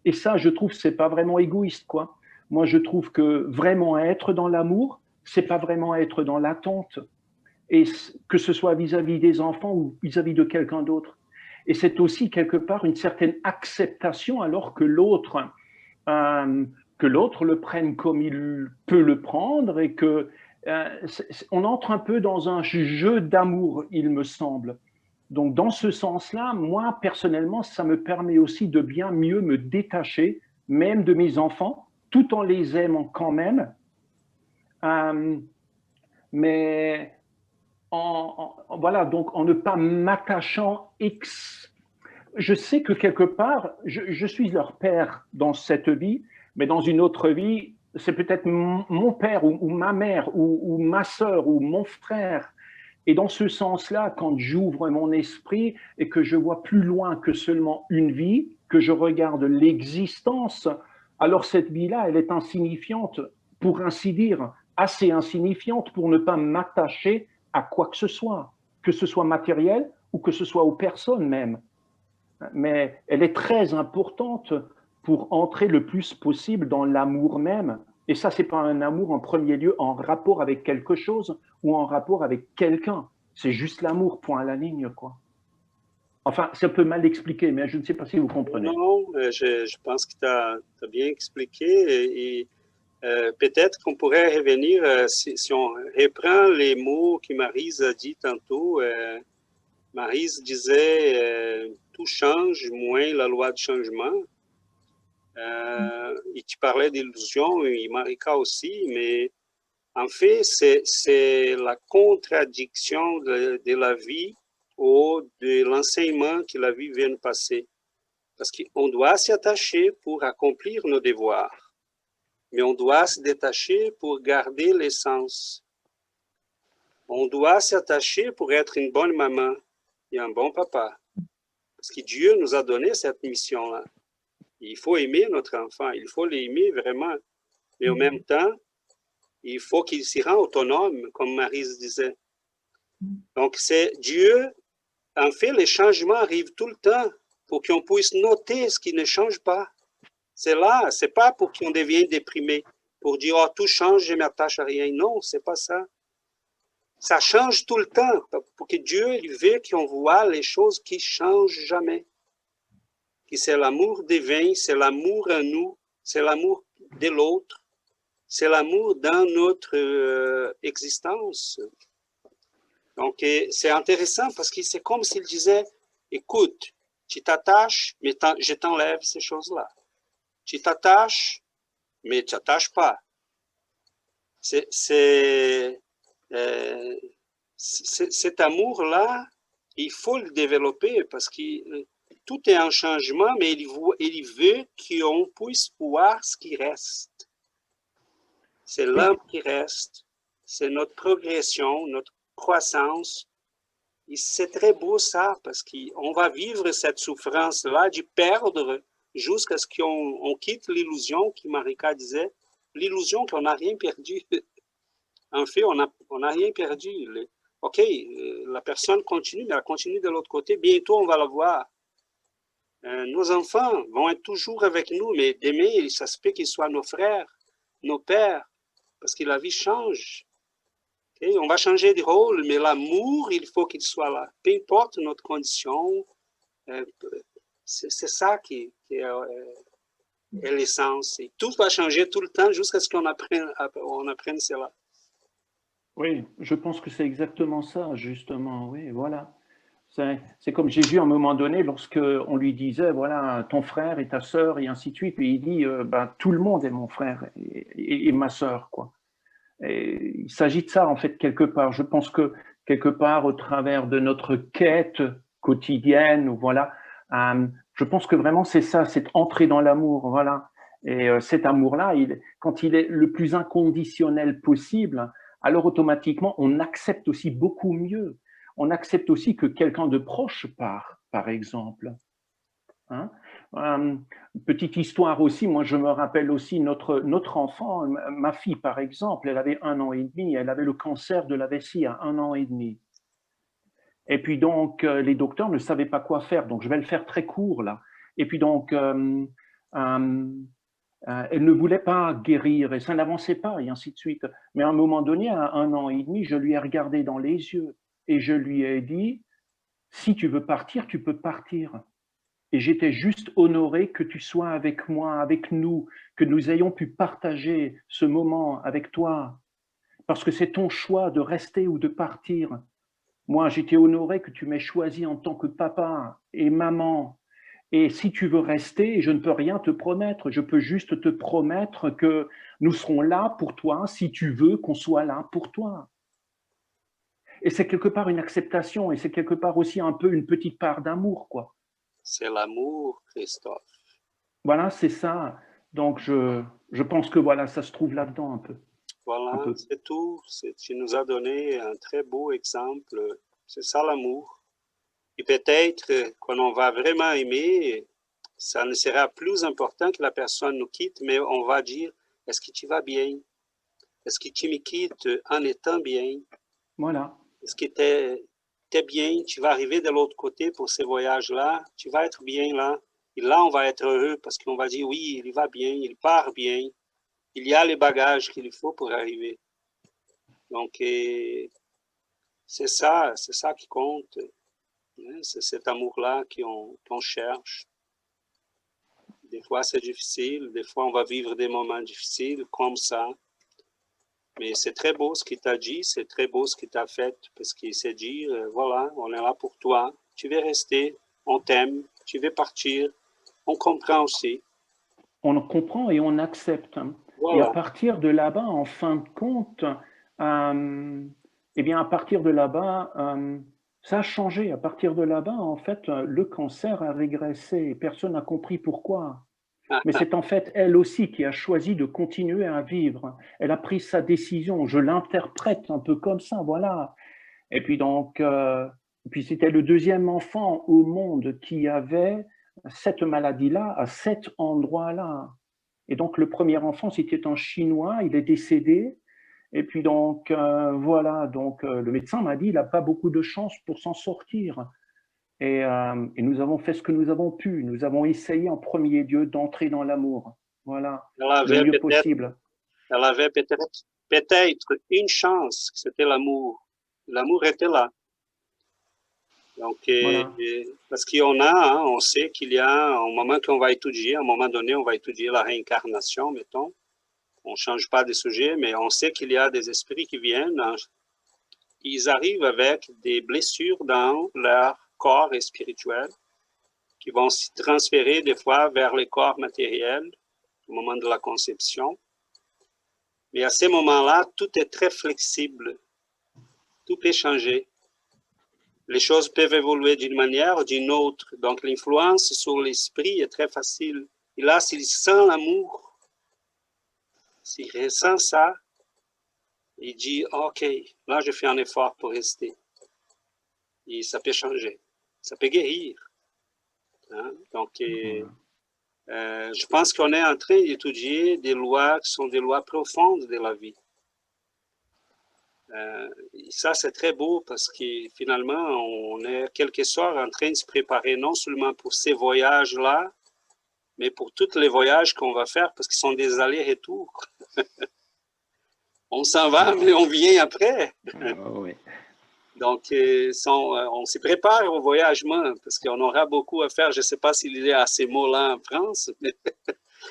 Et ça, je trouve, c'est pas vraiment égoïste, quoi. Moi, je trouve que vraiment être dans l'amour, c'est pas vraiment être dans l'attente, et que ce soit vis-à-vis des enfants ou vis-à-vis de quelqu'un d'autre. Et c'est aussi quelque part une certaine acceptation, alors que l'autre le prenne comme il peut le prendre, et que on entre un peu dans un jeu d'amour, il me semble. Donc, dans ce sens-là, moi, personnellement, ça me permet aussi de bien mieux me détacher, même de mes enfants, tout en les aimant quand même. Mais voilà, donc en ne pas m'attachant. Je sais que quelque part, je suis leur père dans cette vie, mais dans une autre vie, c'est peut-être mon père ou ma mère ou ma sœur ou mon frère. Et dans ce sens-là, quand j'ouvre mon esprit et que je vois plus loin que seulement une vie, que je regarde l'existence, alors cette vie-là, elle est insignifiante, pour ainsi dire, assez insignifiante pour ne pas m'attacher à quoi que ce soit matériel ou que ce soit aux personnes même. Mais elle est très importante pour entrer le plus possible dans l'amour même. Et ça, c'est pas un amour en premier lieu en rapport avec quelque chose ou en rapport avec quelqu'un. C'est juste l'amour, point à la ligne, quoi. Enfin, c'est un peu mal expliqué, mais je ne sais pas si vous comprenez. Non, je pense que tu as bien expliqué. Et peut-être qu'on pourrait revenir, si on reprend les mots que Maryse a dit tantôt. Maryse disait tout change, moins la loi de changement. Et tu parlais d'illusion, et Marika aussi, mais en fait, c'est la contradiction de la vie ou de l'enseignement que la vie vient de passer. Parce qu'on doit s'y attacher pour accomplir nos devoirs, mais on doit se détacher pour garder l'essence. On doit s'y attacher pour être une bonne maman et un bon papa, Parce que Dieu nous a donné cette mission-là. Il faut aimer notre enfant, il faut l'aimer vraiment. Mais en même temps, il faut qu'il s'y rende autonome, comme Maryse disait. Donc, c'est Dieu, en fait, les changements arrivent tout le temps pour qu'on puisse noter ce qui ne change pas. C'est là, c'est pas pour qu'on devienne déprimé, pour dire, oh, tout change, je ne m'attache à rien. Non, c'est pas ça. Ça change tout le temps, pour que Dieu il veut qu'on voit les choses qui ne changent jamais. C'est l'amour divin, c'est l'amour en nous, c'est l'amour de l'autre, c'est l'amour dans notre existence. Donc, c'est intéressant parce que c'est comme s'il disait, écoute, tu t'attaches, mais je t'enlève ces choses-là. Tu t'attaches, mais tu t'attaches pas. Cet amour-là, il faut le développer parce que tout est en changement, mais il veut qu'on puisse voir ce qui reste. C'est l'âme qui reste, c'est notre progression, notre croissance. Et c'est très beau ça, parce qu'on va vivre cette souffrance-là, du perdre, jusqu'à ce qu'on quitte l'illusion, qui Marika disait, l'illusion qu'on n'a rien perdu. En fait, on n'a rien perdu. OK, la personne continue, mais elle continue de l'autre côté. Bientôt, on va la voir. Nos enfants vont être toujours avec nous, mais demain, ça se peut qu'ils soient nos frères, nos pères, parce que la vie change. Okay? On va changer de rôle, mais l'amour, il faut qu'il soit là. Peu importe notre condition, c'est ça qui est l'essence. Tout va changer tout le temps jusqu'à ce qu'on apprenne cela. Oui, je pense que c'est exactement ça, justement. Oui, voilà. C'est comme Jésus, à un moment donné, lorsqu'on lui disait, voilà, ton frère et ta sœur, et ainsi de suite, et il dit, tout le monde est mon frère et ma sœur, quoi. Et il s'agit de ça, en fait, quelque part. Je pense que, quelque part, au travers de notre quête quotidienne, voilà, je pense que vraiment, c'est ça, c'est entrer dans l'amour, voilà. Et cet amour-là, quand il est le plus inconditionnel possible, alors automatiquement, on accepte aussi beaucoup mieux. On accepte aussi que quelqu'un de proche part, par exemple. Hein? Petite histoire aussi, moi je me rappelle aussi notre enfant, ma fille par exemple, elle avait 1 an et demi, elle avait le cancer de la vessie à 1 an et demi. Et puis donc, les docteurs ne savaient pas quoi faire, donc je vais le faire très court là. Et puis donc, elle ne voulait pas guérir et ça n'avançait pas et ainsi de suite. Mais à un moment donné, à 1 an et demi, je lui ai regardé dans les yeux et je lui ai dit, si tu veux partir, tu peux partir. Et j'étais juste honoré que tu sois avec moi, avec nous, que nous ayons pu partager ce moment avec toi. Parce que c'est ton choix de rester ou de partir. Moi, j'étais honoré que tu m'aies choisi en tant que papa et maman. Et si tu veux rester, je ne peux rien te promettre. Je peux juste te promettre que nous serons là pour toi si tu veux qu'on soit là pour toi. Et c'est quelque part une acceptation et c'est quelque part aussi un peu une petite part d'amour, quoi. C'est l'amour, Christophe. Voilà, c'est ça. Donc, je pense que voilà, ça se trouve là-dedans un peu. Voilà, c'est tout. Tu nous as donné un très beau exemple. C'est ça l'amour. Et peut-être, quand on va vraiment aimer, ça ne sera plus important que la personne nous quitte, mais on va dire, est-ce que tu vas bien? Est-ce que tu me quittes en étant bien? Voilà. Est-ce que tu es bien? Tu vas arriver de l'autre côté pour ces voyages-là? Tu vas être bien là? Et là, on va être heureux parce qu'on va dire, oui, il va bien, il part bien. Il y a les bagages qu'il faut pour arriver. Donc, c'est ça qui compte. C'est cet amour-là qu'on cherche. Des fois, c'est difficile. Des fois, on va vivre des moments difficiles comme ça. Mais c'est très beau ce qu'il t'a dit. C'est très beau ce qu'il t'a fait. Parce qu'il s'est dit, voilà, on est là pour toi. Tu veux rester. On t'aime. Tu veux partir. On comprend aussi. On comprend et on accepte. Voilà. Et à partir de là-bas, en fin de compte, eh bien, à partir de là-bas, ça a changé. À partir de là-bas, en fait, le cancer a régressé. Personne n'a compris pourquoi. Mais c'est en fait elle aussi qui a choisi de continuer à vivre. Elle a pris sa décision. Je l'interprète un peu comme ça, voilà. Et puis donc, puis c'était le deuxième enfant au monde qui avait cette maladie-là à cet endroit-là. Et donc, le premier enfant, c'était un Chinois, il est décédé. Et puis donc, voilà, donc le médecin m'a dit, il n'a pas beaucoup de chance pour s'en sortir. Et nous avons fait ce que nous avons pu. Nous avons essayé en premier lieu d'entrer dans l'amour. Voilà, le mieux possible. Elle avait peut-être une chance, c'était l'amour. L'amour était là. Donc, Voilà. parce qu'on a, hein, on sait qu'il y a un moment qu'on va étudier, à un moment donné, on va étudier la réincarnation, mettons. On ne change pas de sujet, mais on sait qu'il y a des esprits qui viennent, ils arrivent avec des blessures dans leur corps spirituel, qui vont se transférer des fois vers les corps matériels au moment de la conception. Mais à ces moments-là, tout est très flexible. Tout peut changer. Les choses peuvent évoluer d'une manière ou d'une autre. Donc, l'influence sur l'esprit est très facile. Et là, s'il sent l'amour, s'il ressent ça, il dit, OK, là, je fais un effort pour rester. Et ça peut changer. Ça peut guérir. Hein? Donc, je pense qu'on est en train d'étudier des lois qui sont des lois profondes de la vie. Et ça, c'est très beau parce que finalement, on est quelque sorte en train de se préparer non seulement pour ces voyages-là, mais pour tous les voyages qu'on va faire parce qu'ils sont des allers-retours. On s'en va, mais on vient après. Oui. Donc, on s'y prépare au voyagement parce qu'on aura beaucoup à faire. Je ne sais pas s'il y a ces mots-là en France, mais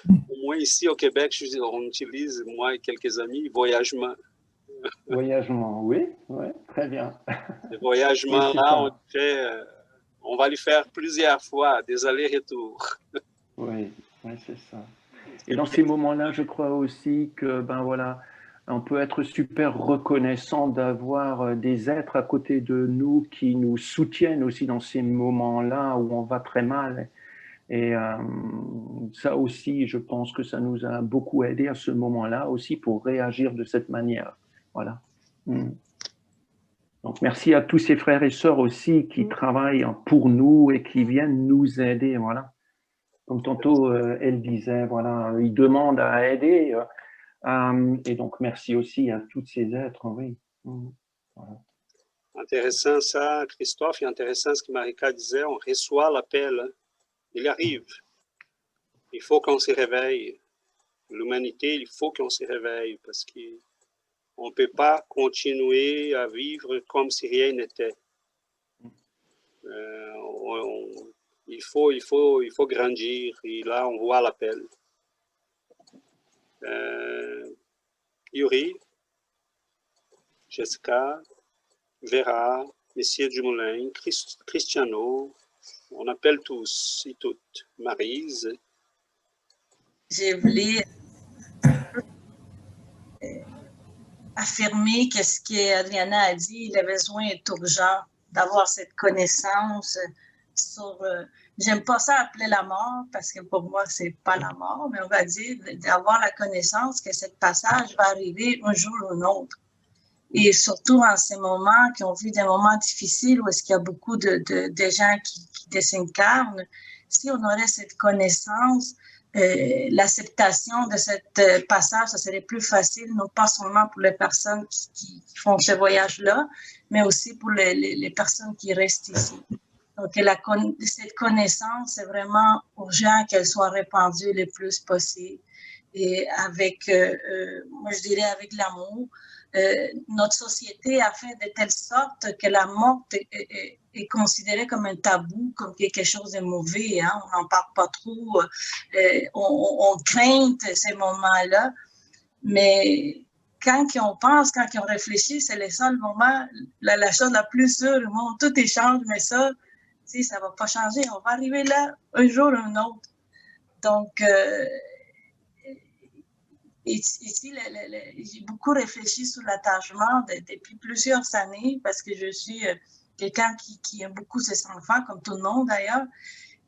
au moins ici au Québec, on utilise, moi et quelques amis, voyagement. Voyagement, oui, très bien. Le voyagement, là, on va le faire plusieurs fois, des allers-retours. Oui, c'est ça. Et dans ces moments-là, je crois aussi que, ben voilà, on peut être super reconnaissant d'avoir des êtres à côté de nous qui nous soutiennent aussi dans ces moments-là où on va très mal. Et ça aussi, je pense que ça nous a beaucoup aidé à ce moment-là aussi pour réagir de cette manière. Voilà. Donc, merci à tous ces frères et sœurs aussi qui travaillent pour nous et qui viennent nous aider. Voilà. Comme tantôt, elle disait, voilà, ils demandent à aider. Et donc, merci aussi à tous ces êtres. Oui. Voilà. Intéressant ça, Christophe, et intéressant ce que Marika disait, on reçoit l'appel. Hein. Il arrive. Il faut qu'on se réveille. L'humanité, il faut qu'on se réveille parce qu'on ne peut pas continuer à vivre comme si rien n'était. Il faut grandir et là, on voit l'appel. Yuri, Jessica, Vera, Messieurs Dumoulin, Cristiano, on appelle tous et toutes. Maryse. Je voulais affirmer que ce qu'Adriana a dit, le besoin est urgent d'avoir cette connaissance sur... j'aime pas ça appeler la mort, parce que pour moi, c'est pas la mort, mais on va dire d'avoir la connaissance que ce passage va arriver un jour ou un autre. Et surtout en ces moments qui ont vu des moments difficiles où est-ce qu'il y a beaucoup de gens qui désincarnent, si on aurait cette connaissance, l'acceptation de ce passage, ça serait plus facile, non pas seulement pour les personnes qui font ce voyage-là, mais aussi pour les personnes qui restent ici. Donc, cette connaissance, c'est vraiment urgent qu'elle soit répandue le plus possible. Et avec, moi je dirais avec l'amour, notre société a fait de telle sorte que la mort est considérée comme un tabou, comme quelque chose de mauvais. Hein? On n'en parle pas trop, on craint ces moments-là. Mais quand on pense, quand on réfléchit, c'est le seul moment, la chose la plus sûre au monde. Tout échange, mais ça, ça ne va pas changer. On va arriver là un jour ou un autre. Donc, ici, j'ai beaucoup réfléchi sur l'attachement depuis plusieurs années parce que je suis quelqu'un qui aime beaucoup ses enfants, comme tout le monde d'ailleurs.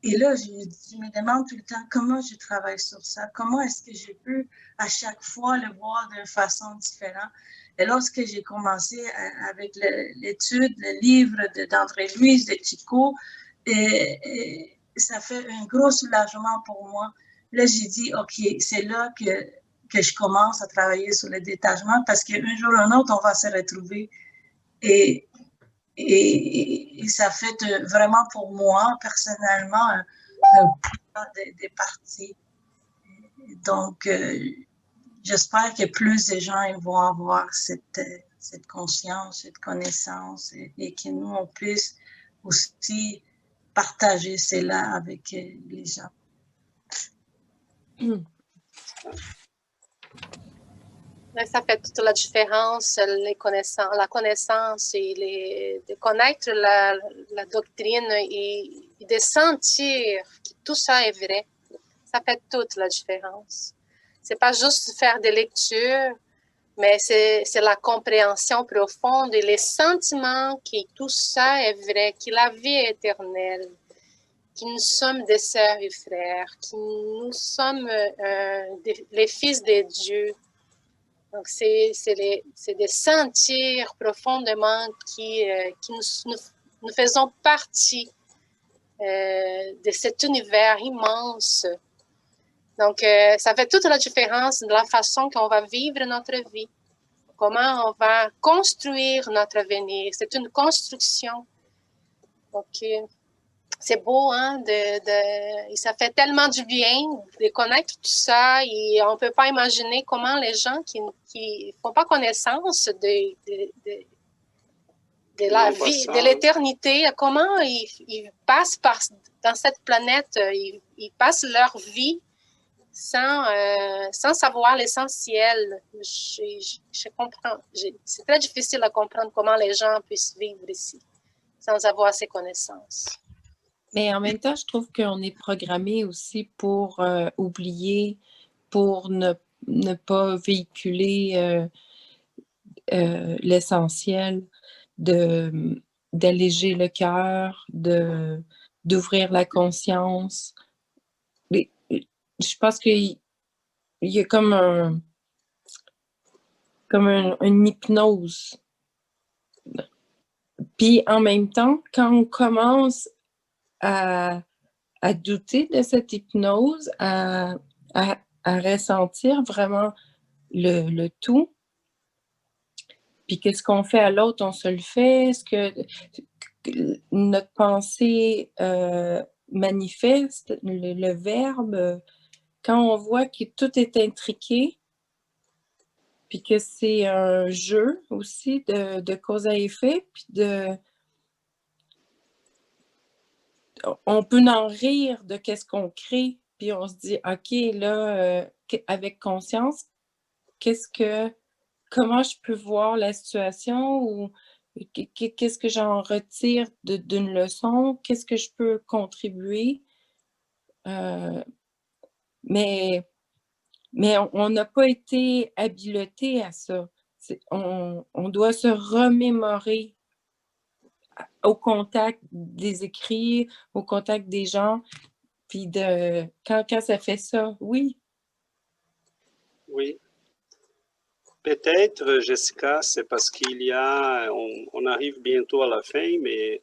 Et là, je me demande tout le temps comment je travaille sur ça, comment est-ce que je peux à chaque fois le voir d'une façon différente. Et lorsque j'ai commencé avec l'étude, le livre d'André-Louise de Chico, et ça fait un gros soulagement pour moi. Là, j'ai dit, OK, c'est là que je commence à travailler sur le détachement parce qu'un jour ou un autre, on va se retrouver. Et ça fait vraiment pour moi, personnellement, un des parties. Donc, j'espère que plus de gens ils vont avoir cette conscience, cette connaissance et que nous, on puisse aussi partager cela avec les gens. Ça fait toute la différence, la connaissance et de connaître la doctrine et de sentir que tout ça est vrai. Ça fait toute la différence. C'est pas juste faire des lectures, mais c'est la compréhension profonde et les sentiments que tout ça est vrai, que la vie est éternelle, que nous sommes des sœurs et frères, que nous sommes les fils de Dieu. Donc, c'est de sentir profondément que nous faisons partie de cet univers immense. Donc, ça fait toute la différence de la façon qu'on va vivre notre vie, comment on va construire notre avenir. C'est une construction. Donc, c'est beau, hein, et ça fait tellement du bien de connaître tout ça et on ne peut pas imaginer comment les gens qui ne font pas connaissance de la vie, de l'éternité, comment ils passent dans cette planète, ils passent leur vie sans savoir l'essentiel. Je comprends. C'est très difficile à comprendre comment les gens puissent vivre ici sans avoir ces connaissances. Mais en même temps, je trouve qu'on est programmé aussi pour oublier, pour ne pas véhiculer l'essentiel, d'alléger le cœur, d'ouvrir la conscience. Je pense qu'il y a comme une hypnose. Puis en même temps, quand on commence à douter de cette hypnose, à ressentir vraiment le tout. Puis qu'est-ce qu'on fait à l'autre, on se le fait. Est-ce que notre pensée manifeste le verbe, quand on voit que tout est intriqué, puis que c'est un jeu aussi de cause à effet, puis on peut en rire de qu'est-ce qu'on crée, puis on se dit, OK, là, avec conscience, comment je peux voir la situation ou qu'est-ce que j'en retire d'une leçon, qu'est-ce que je peux contribuer. Mais on n'a pas été habilité à ça. On doit se remémorer au contact des écrits, au contact des gens, puis quand ça fait ça, oui. Oui. Peut-être, Jessica, c'est parce on arrive bientôt à la fin, mais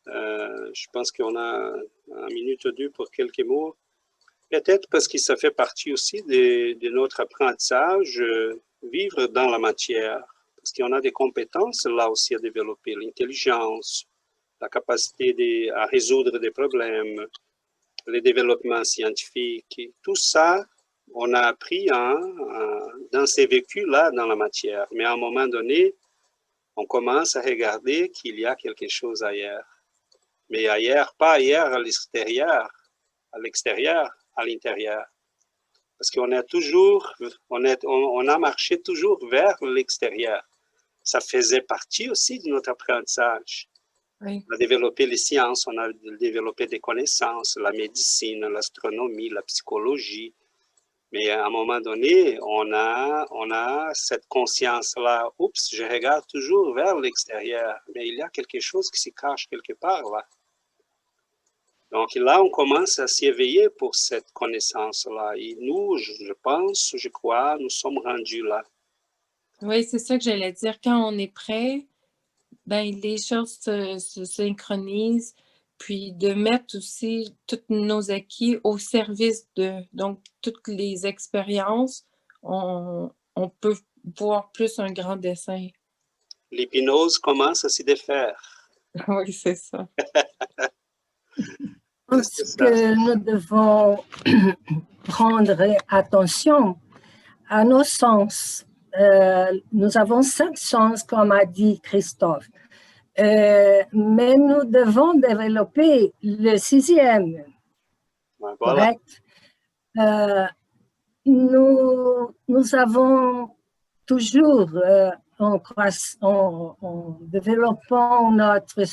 je pense qu'on a 1 minute ou 2 pour quelques mots. Peut-être parce que ça fait partie aussi de notre apprentissage, vivre dans la matière. Parce qu'on a des compétences là aussi à développer, l'intelligence, la capacité à résoudre des problèmes, le développement scientifique, tout ça, on a appris dans ces vécus-là dans la matière. Mais à un moment donné, on commence à regarder qu'il y a quelque chose ailleurs. Mais ailleurs, pas ailleurs à l'extérieur, à l'intérieur. Parce qu'on a toujours, on a marché toujours vers l'extérieur. Ça faisait partie aussi de notre apprentissage. Oui. On a développé les sciences, on a développé des connaissances, la médecine, l'astronomie, la psychologie. Mais à un moment donné, on a cette conscience-là. Oups, je regarde toujours vers l'extérieur, mais il y a quelque chose qui se cache quelque part là. Donc là, on commence à s'y éveiller pour cette connaissance-là. Et nous, je pense, je crois, nous sommes rendus là. Oui, c'est ça que j'allais dire. Quand on est prêt, ben, les choses se synchronisent, puis de mettre aussi tous nos acquis au service de, donc, toutes les expériences, on peut voir plus un grand dessin. L'hypnose commence à s'y défaire. Oui, c'est ça. Je pense que nous devons prendre attention à nos sens. Nous avons 5 sens, comme a dit Christophe. Mais nous devons développer le 6e. Voilà. Correct? Nous avons toujours, en développant notre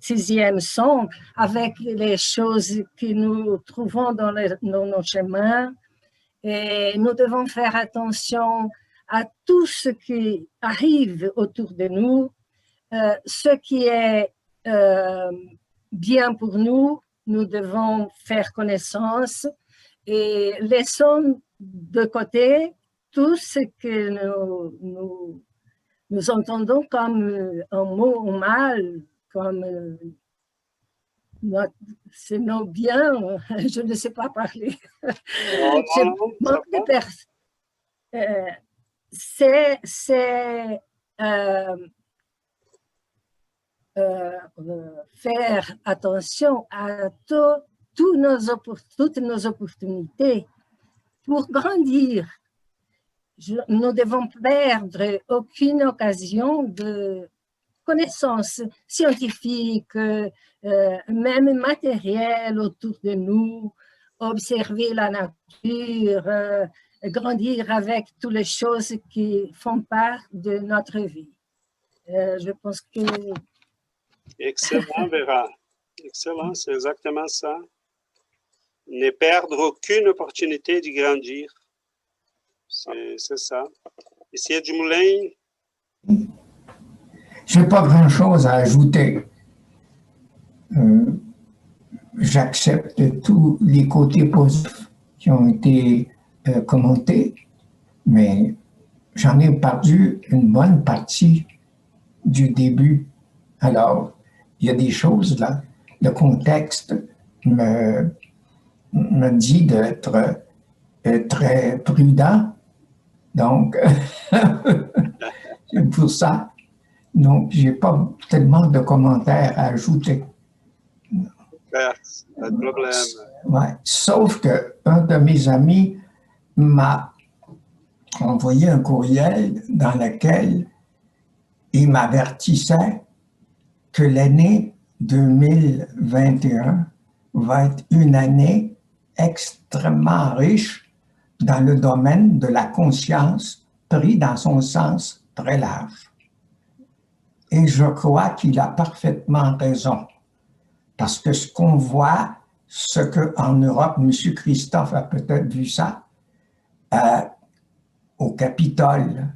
6e son, avec les choses que nous trouvons dans nos chemins, et nous devons faire attention à tout ce qui arrive autour de nous, ce qui est bien pour nous, nous devons faire connaissance et laissons de côté tout ce que nous entendons comme un mot ou mal, comme c'est nos biens, je ne sais pas parler. C'est faire attention à toutes nos opportunités pour grandir. Nous devons perdre aucune occasion de connaissances scientifiques, même matérielles autour de nous, observer la nature, grandir avec toutes les choses qui font part de notre vie. Je pense que... Excellent, Vera. Excellent, c'est exactement ça. Ne perdre aucune opportunité de grandir. C'est ça. Ici, Dumoulin. Je n'ai pas grand-chose à ajouter. J'accepte tous les côtés positifs qui ont été commentés, mais j'en ai perdu une bonne partie du début. Alors, il y a des choses là, le contexte me dit d'être très prudent, donc c'est pour ça. Donc, je n'ai pas tellement de commentaires à ajouter. Pas de problème. Ouais. Sauf qu'un de mes amis m'a envoyé un courriel dans lequel il m'avertissait que l'année 2021 va être une année extrêmement riche dans le domaine de la conscience, pris dans son sens très large. Et je crois qu'il a parfaitement raison. Parce que ce qu'on voit, ce qu'en Europe, M. Christophe a peut-être vu ça, au Capitole,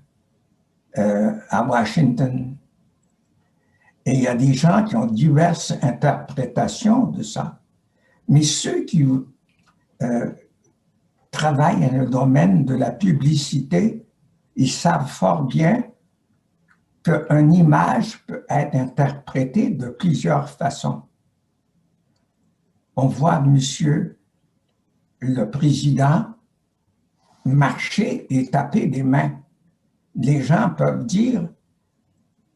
à Washington. Et il y a des gens qui ont diverses interprétations de ça. Mais ceux qui travaillent dans le domaine de la publicité, ils savent fort bien qu'une image peut être interprétée de plusieurs façons. On voit monsieur le président marcher et taper des mains. Les gens peuvent dire,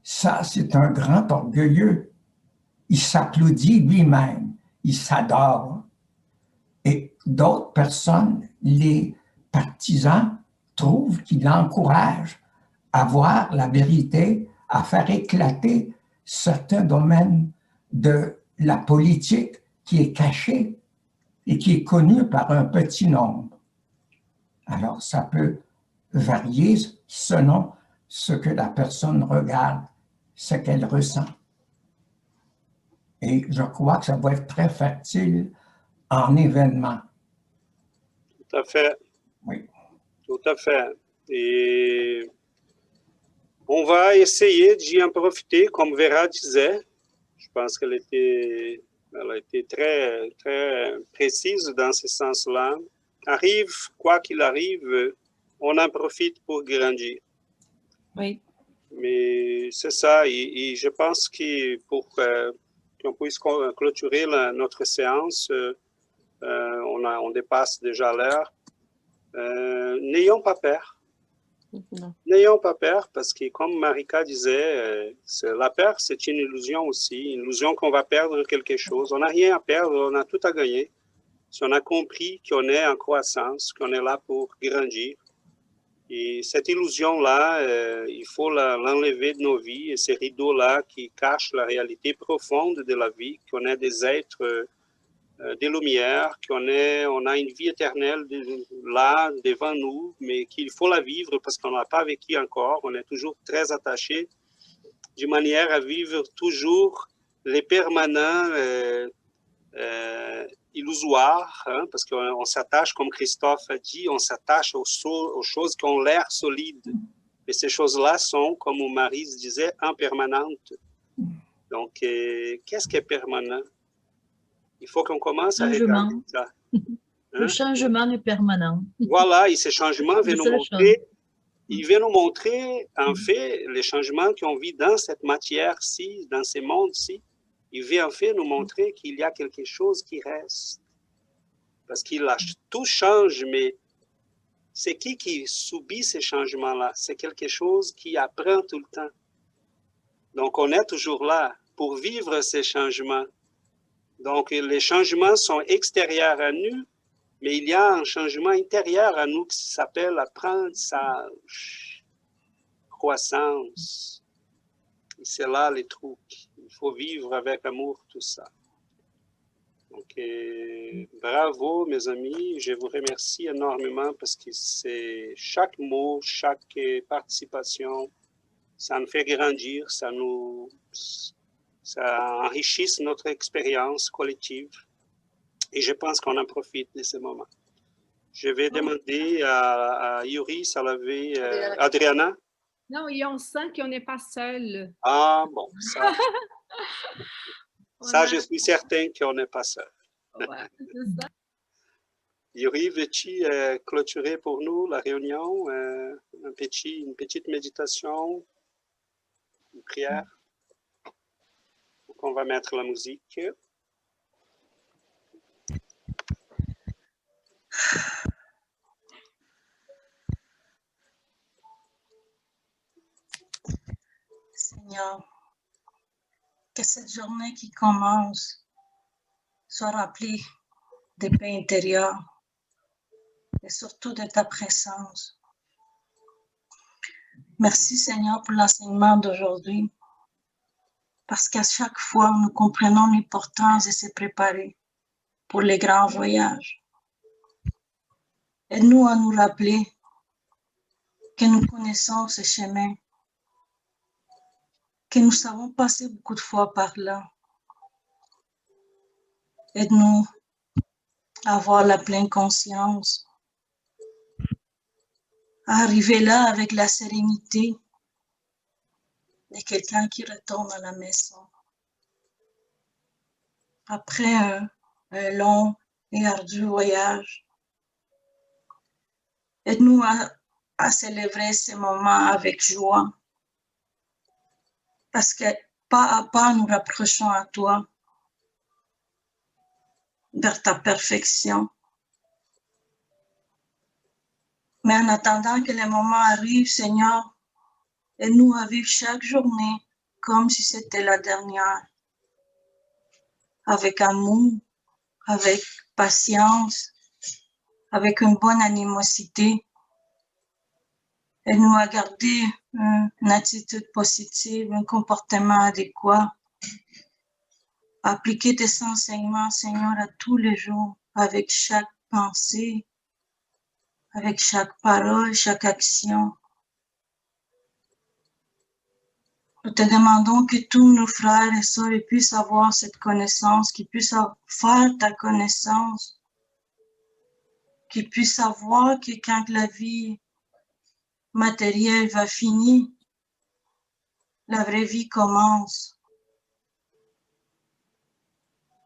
ça c'est un grand orgueilleux. Il s'applaudit lui-même, il s'adore. Et d'autres personnes, les partisans, trouvent qu'il encourage à voir la vérité, à faire éclater certains domaines de la politique qui est caché et qui est connu par un petit nombre. Alors, ça peut varier selon ce que la personne regarde, ce qu'elle ressent. Et je crois que ça va être très fertile en événements. Tout à fait. Oui. Tout à fait. Et on va essayer d'y en profiter, comme Vera disait. Je pense qu'elle a été très, très précise dans ce sens-là. Quoi qu'il arrive, on en profite pour grandir. Oui. Mais c'est ça, et je pense que pour qu'on puisse clôturer notre séance, on dépasse déjà l'heure. N'ayons pas peur. Non. N'ayons pas peur parce que, comme Marika disait, la peur, c'est une illusion aussi, une illusion qu'on va perdre quelque chose. On n'a rien à perdre, on a tout à gagner. Si on a compris qu'on est en croissance, qu'on est là pour grandir, et cette illusion-là, il faut l'enlever de nos vies, et ces rideaux-là qui cachent la réalité profonde de la vie, qu'on est des êtres de lumière, on a une vie éternelle là, devant nous, mais qu'il faut la vivre parce qu'on n'a pas vécu encore, on est toujours très attaché, de manière à vivre toujours les permanents illusoires, hein, parce qu'on s'attache, comme Christophe a dit, on s'attache aux choses qui ont l'air solides. Mais ces choses-là sont, comme Maryse disait, impermanentes. Donc, qu'est-ce qui est permanent? Il faut qu'on commence à regarder ça. Hein? Le changement est permanent. Voilà, et ces changements vont nous montrer, il va nous montrer, en fait, les changements qu'on vit dans cette matière-ci, dans ces mondes-ci. Il va en fait nous montrer qu'il y a quelque chose qui reste. Parce que tout change, mais c'est qui subit ces changements-là? C'est quelque chose qui apprend tout le temps. Donc, on est toujours là pour vivre ces changements. Donc, les changements sont extérieurs à nous, mais il y a un changement intérieur à nous qui s'appelle apprentissage, croissance. Et c'est là les trucs. Il faut vivre avec amour tout ça. Donc, bravo mes amis, je vous remercie énormément parce que c'est chaque mot, chaque participation, ça nous fait grandir, ça enrichit notre expérience collective et je pense qu'on en profite de ce moment. Je vais demander à Yuri, Salavé, Adriana. Non, et on sent qu'on n'est pas seul. Ah bon, ça je suis certain qu'on n'est pas seul. Ouais, c'est ça. Yuri, veux-tu clôturer pour nous la réunion, une petite méditation, une prière? Donc, on va mettre la musique. Seigneur, que cette journée qui commence soit remplie de paix intérieure et surtout de ta présence. Merci Seigneur pour l'enseignement d'aujourd'hui, parce qu'à chaque fois nous comprenons l'importance de se préparer pour les grands voyages. Aide-nous à nous rappeler que nous connaissons ce chemin, que nous savons passer beaucoup de fois par là. Aide-nous à avoir la pleine conscience, à arriver là avec la sérénité de quelqu'un qui retourne à la maison. Après un long et ardu voyage, aide-nous à célébrer ces moments avec joie, parce que pas à pas nous rapprochons à toi, vers ta perfection. Mais en attendant que les moments arrivent, Seigneur, aide-nous à vivre chaque journée comme si c'était la dernière, avec amour, avec patience, avec une bonne animosité. Aide-nous à garder une attitude positive, un comportement adéquat. Appliquer tes enseignements, Seigneur, à tous les jours, avec chaque pensée, avec chaque parole, chaque action. Nous te demandons que tous nos frères et sœurs puissent avoir cette connaissance, qu'ils puissent faire ta connaissance, qu'ils puissent savoir que quand la vie matérielle va finir, la vraie vie commence.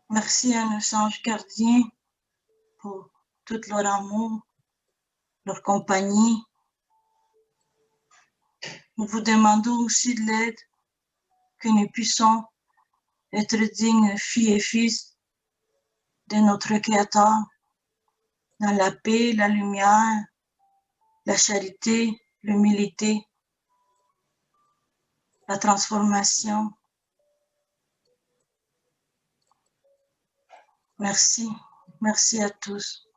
Merci à nos anges gardiens pour tout leur amour, leur compagnie. Nous vous demandons aussi de l'aide, que nous puissions être dignes filles et fils de notre Créateur, dans la paix, la lumière, la charité, l'humilité, la transformation. Merci. Merci à tous.